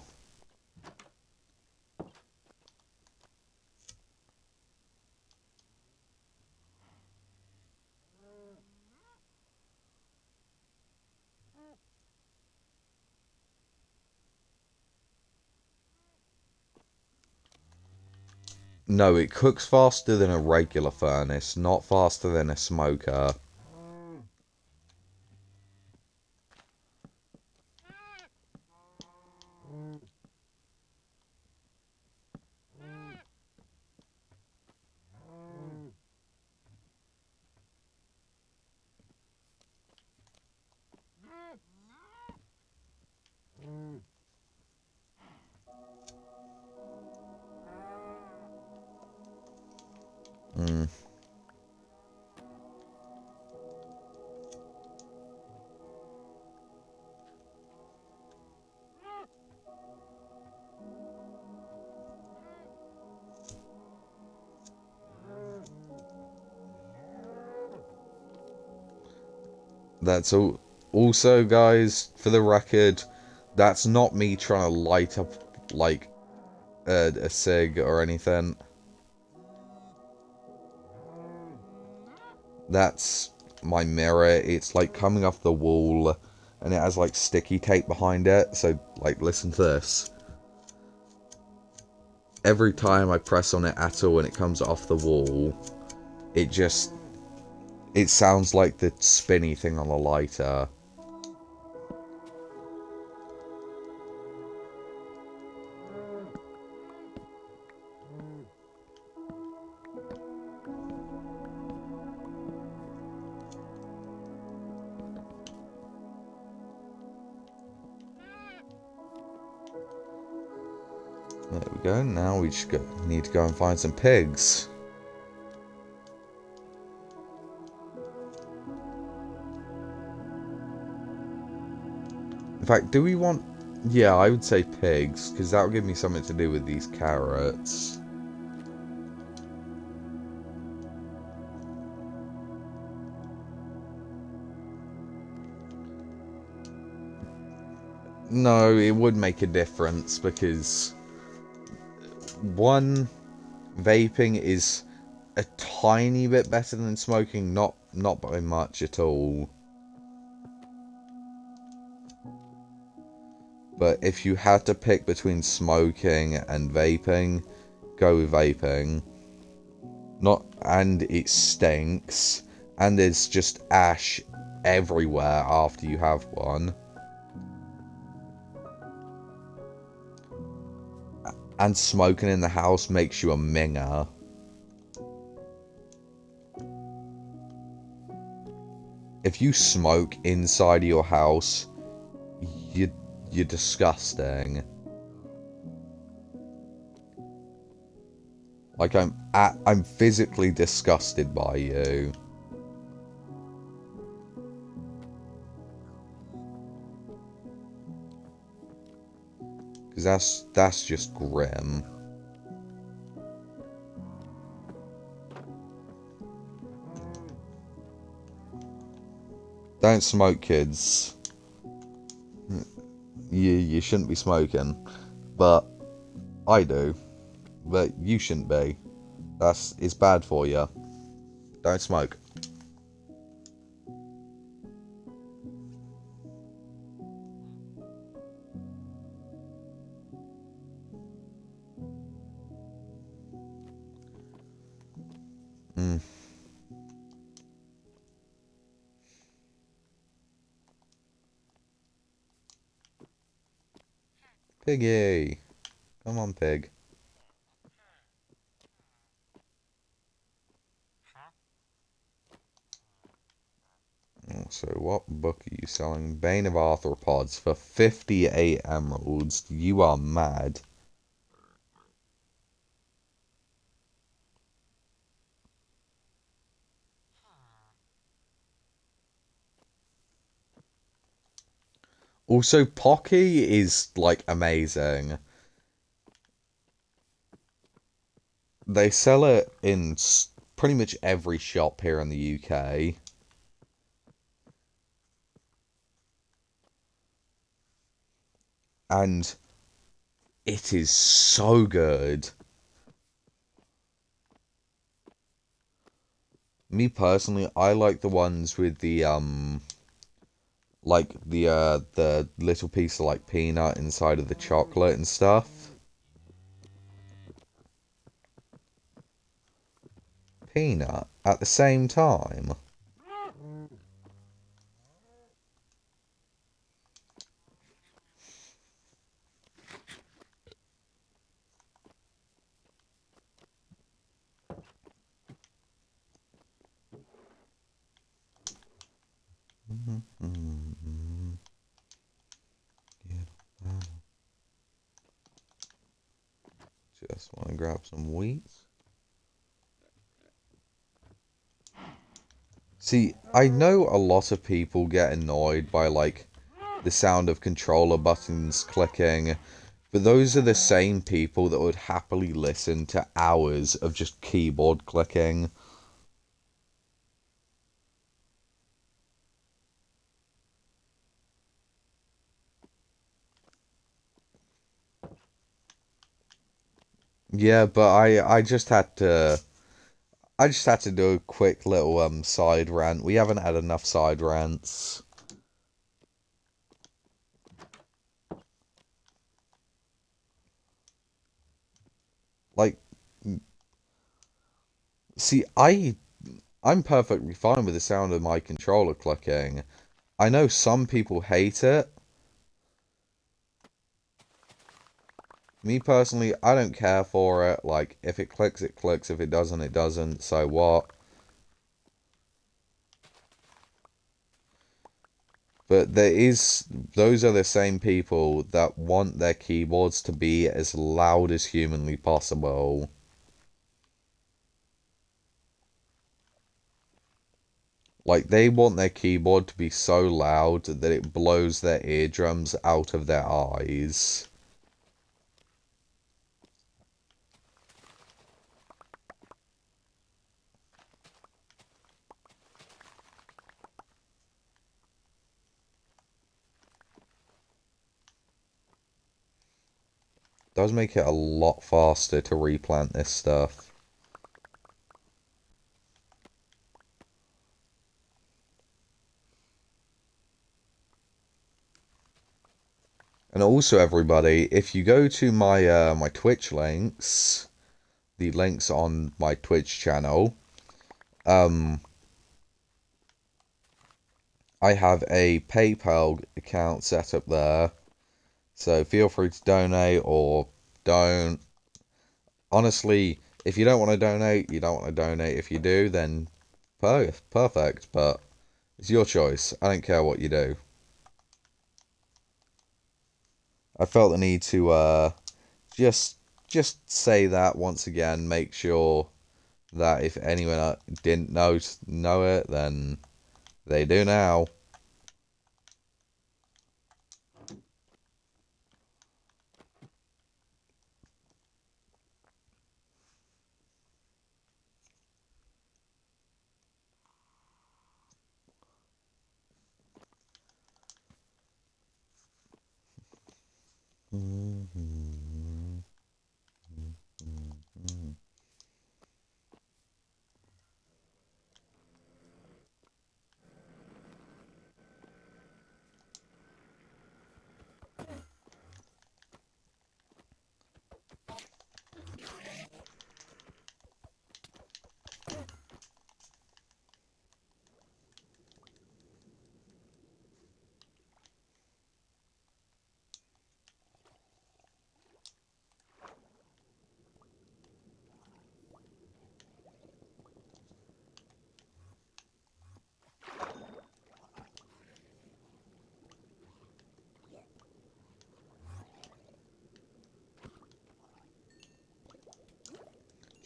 Speaker 1: No, it cooks faster than a regular furnace, not faster than a smoker. Mm. That's all. Also, guys, for the record, that's not me trying to light up like a cig or anything. That's my mirror. It's like coming off the wall, and it has like sticky tape behind it. So, like, listen to this. Every time I press on it at all and it comes off the wall, it sounds like the spinny thing on a lighter. There we go. Now we just need to go and find some pigs. In fact, do we want... Yeah, I would say pigs, because that will give me something to do with these carrots. No, it would make a difference, because... One, vaping is a tiny bit better than smoking, not by much at all. But if you had to pick between smoking and vaping, go with vaping. And it stinks, and there's just ash everywhere after you have one. And smoking in the house makes you a minger. If you smoke inside of your house, you're disgusting. Like, I'm physically disgusted by you. Because that's just grim. Don't smoke, kids. You shouldn't be smoking. But I do. But you shouldn't be. It's bad for you. Don't smoke. Mm. Piggy. Come on, pig. So what book are you selling? Bane of Arthropods for 58 emeralds. You are mad. Also, Pocky is, like, amazing. They sell it in pretty much every shop here in the UK. And it is so good. Me personally, I like the ones with the like the little piece of like peanut inside of the chocolate and stuff. Peanut at the same time. Just want to grab some wheat. See, I know a lot of people get annoyed by, like, the sound of controller buttons clicking, but those are the same people that would happily listen to hours of just keyboard clicking. Yeah, but I just had to do a quick little side rant. We haven't had enough side rants. Like, see, I'm perfectly fine with the sound of my controller clicking. I know some people hate it. Me personally, I don't care for it. Like, if it clicks, it clicks. If it doesn't, it doesn't. So what? But those are the same people that want their keyboards to be as loud as humanly possible. Like, they want their keyboard to be so loud that it blows their eardrums out of their eyes. Does make it a lot faster to replant this stuff. And also, everybody, if you go to my Twitch links, the links on my Twitch channel, I have a PayPal account set up there, so feel free to donate or don't. Honestly, if you don't want to donate, you don't want to donate. If you do, then perfect, but it's your choice. I don't care what you do. I felt the need to just just say that once again, make sure that if anyone didn't know it, then they do now.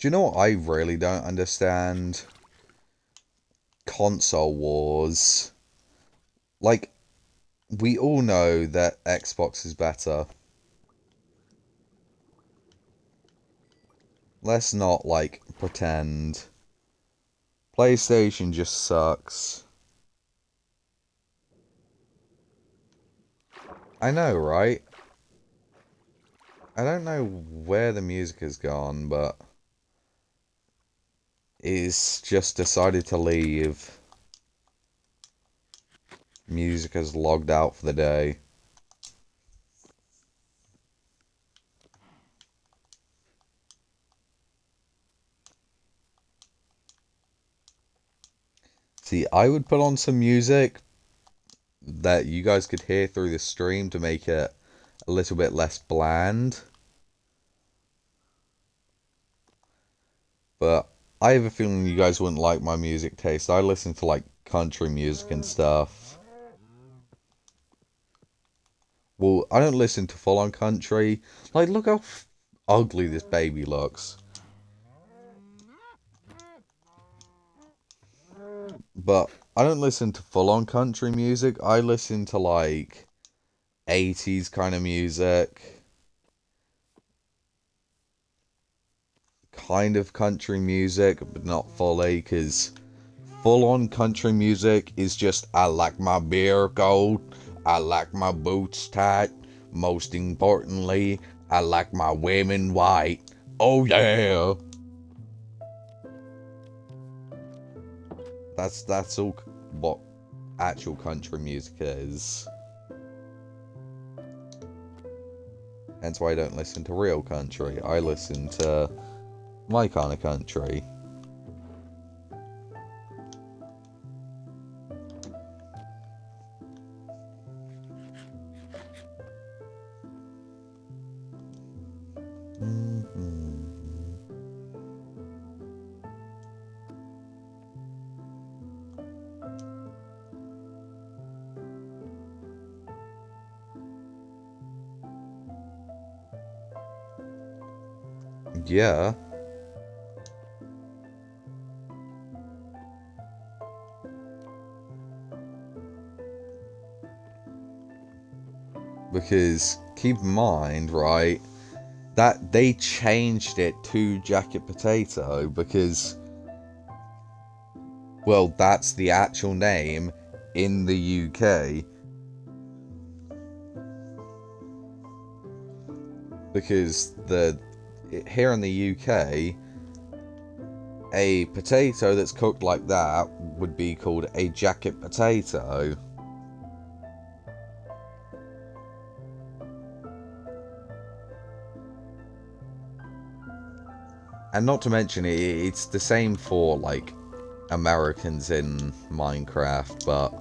Speaker 1: Do you know what I really don't understand? Console wars. Like, we all know that Xbox is better. Let's not, like, pretend. PlayStation just sucks. I know, right? I don't know where the music has gone, but it's just decided to leave. Music has logged out for the day. See, I would put on some music that you guys could hear through the stream to make it a little bit less bland. But I have a feeling you guys wouldn't like my music taste. I listen to like country music and stuff. Well, I don't listen to full on country. Like, look how ugly this baby looks. But I don't listen to full on country music. I listen to like 80s kind of music. Kind of country music, but not fully, because full on country music is just I like my beer cold, I like my boots tight, most importantly, I like my women white. Oh yeah. That's all what actual country music is. Hence why I don't listen to real country. I listen to my kind of country. Yeah. Because keep in mind, right, that they changed it to Jacket Potato because, well, that's the actual name in the UK. Because here in the UK, a potato that's cooked like that would be called a jacket potato. And not to mention, it's the same for, like, Americans in Minecraft, but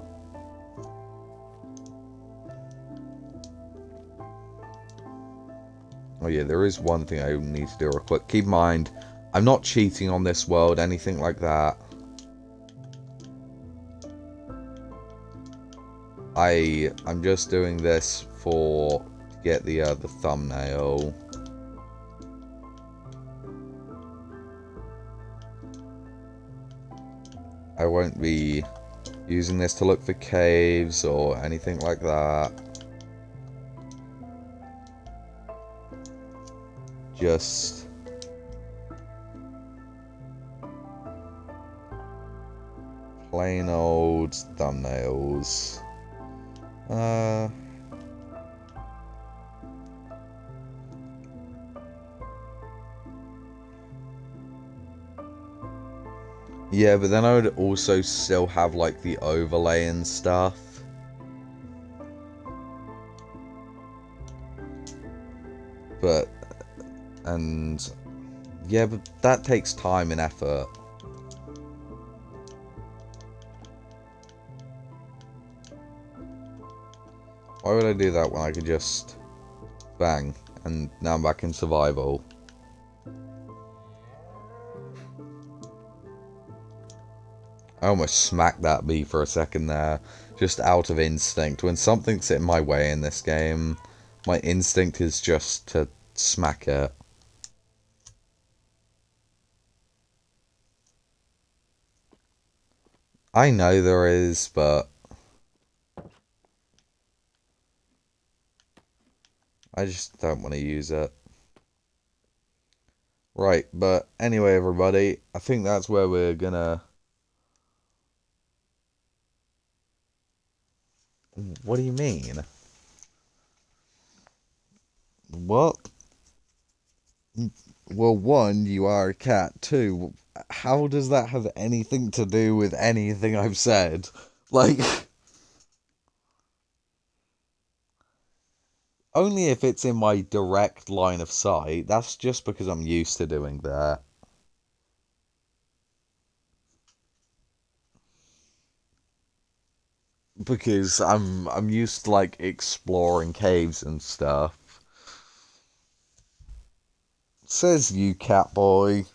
Speaker 1: Oh yeah, there is one thing I need to do real quick. Keep in mind, I'm not cheating on this world, anything like that. I'm just doing this to get the thumbnail. I won't be using this to look for caves or anything like that. Just plain old thumbnails. Yeah, but then I would also still have like the overlay and stuff. But, and yeah, but that takes time and effort. Why would I do that when I could just bang, and now I'm back in survival? I almost smacked that bee for a second there, just out of instinct. When something's in my way in this game, my instinct is just to smack it. I know there is, but I just don't want to use it. Right, but anyway, everybody, I think that's where we're gonna... What do you mean? What? Well, one, you are a cat. Two, how does that have anything to do with anything I've said? Like... Only if it's in my direct line of sight. That's just because I'm used to doing that. Because I'm used to like exploring caves and stuff. Says you, cat boy.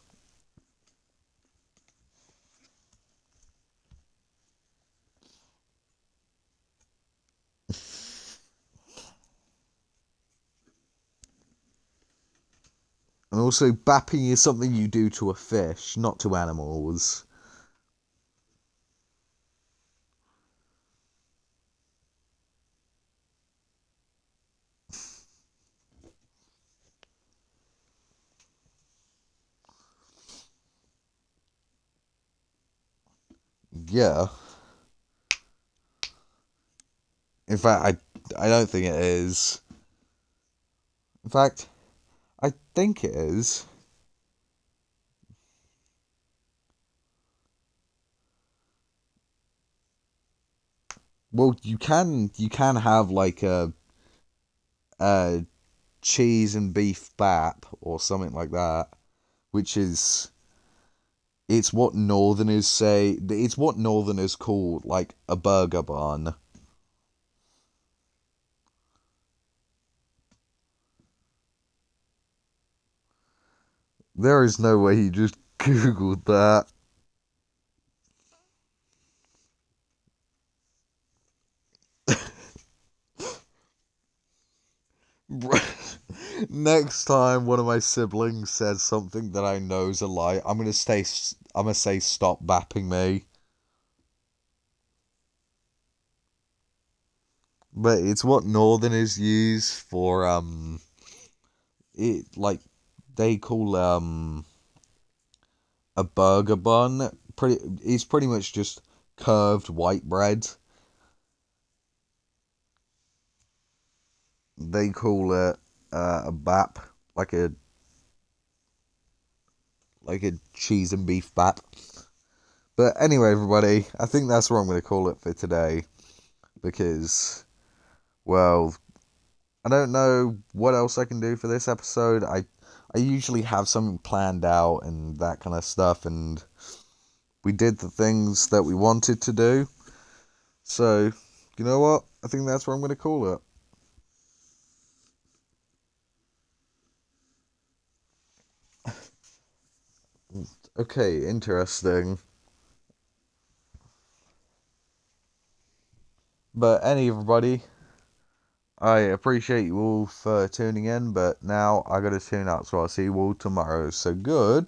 Speaker 1: And also, bapping is something you do to a fish, not to animals. Yeah. In fact, I don't think it is. In fact, I think it is. Well, you can have like a cheese and beef bap or something like that, which is it's what northerners say. It's what northerners call like a burger bun. There is no way he just googled that. Next time one of my siblings says something that I know is a lie, I'm gonna say stop bapping me. But it's what northerners use for it like they call a burger bun. It's pretty much just curved white bread. They call it a bap, like a cheese and beef bap. But anyway, everybody, I think that's what I'm going to call it for today because, well, I don't know what else I can do for this episode. I usually have something planned out and that kind of stuff, and we did the things that we wanted to do. So, you know what? I think that's what I'm going to call it. Okay, interesting. But any everybody, I appreciate you all for tuning in, but now I gotta tune out, so I'll see you all tomorrow. So good.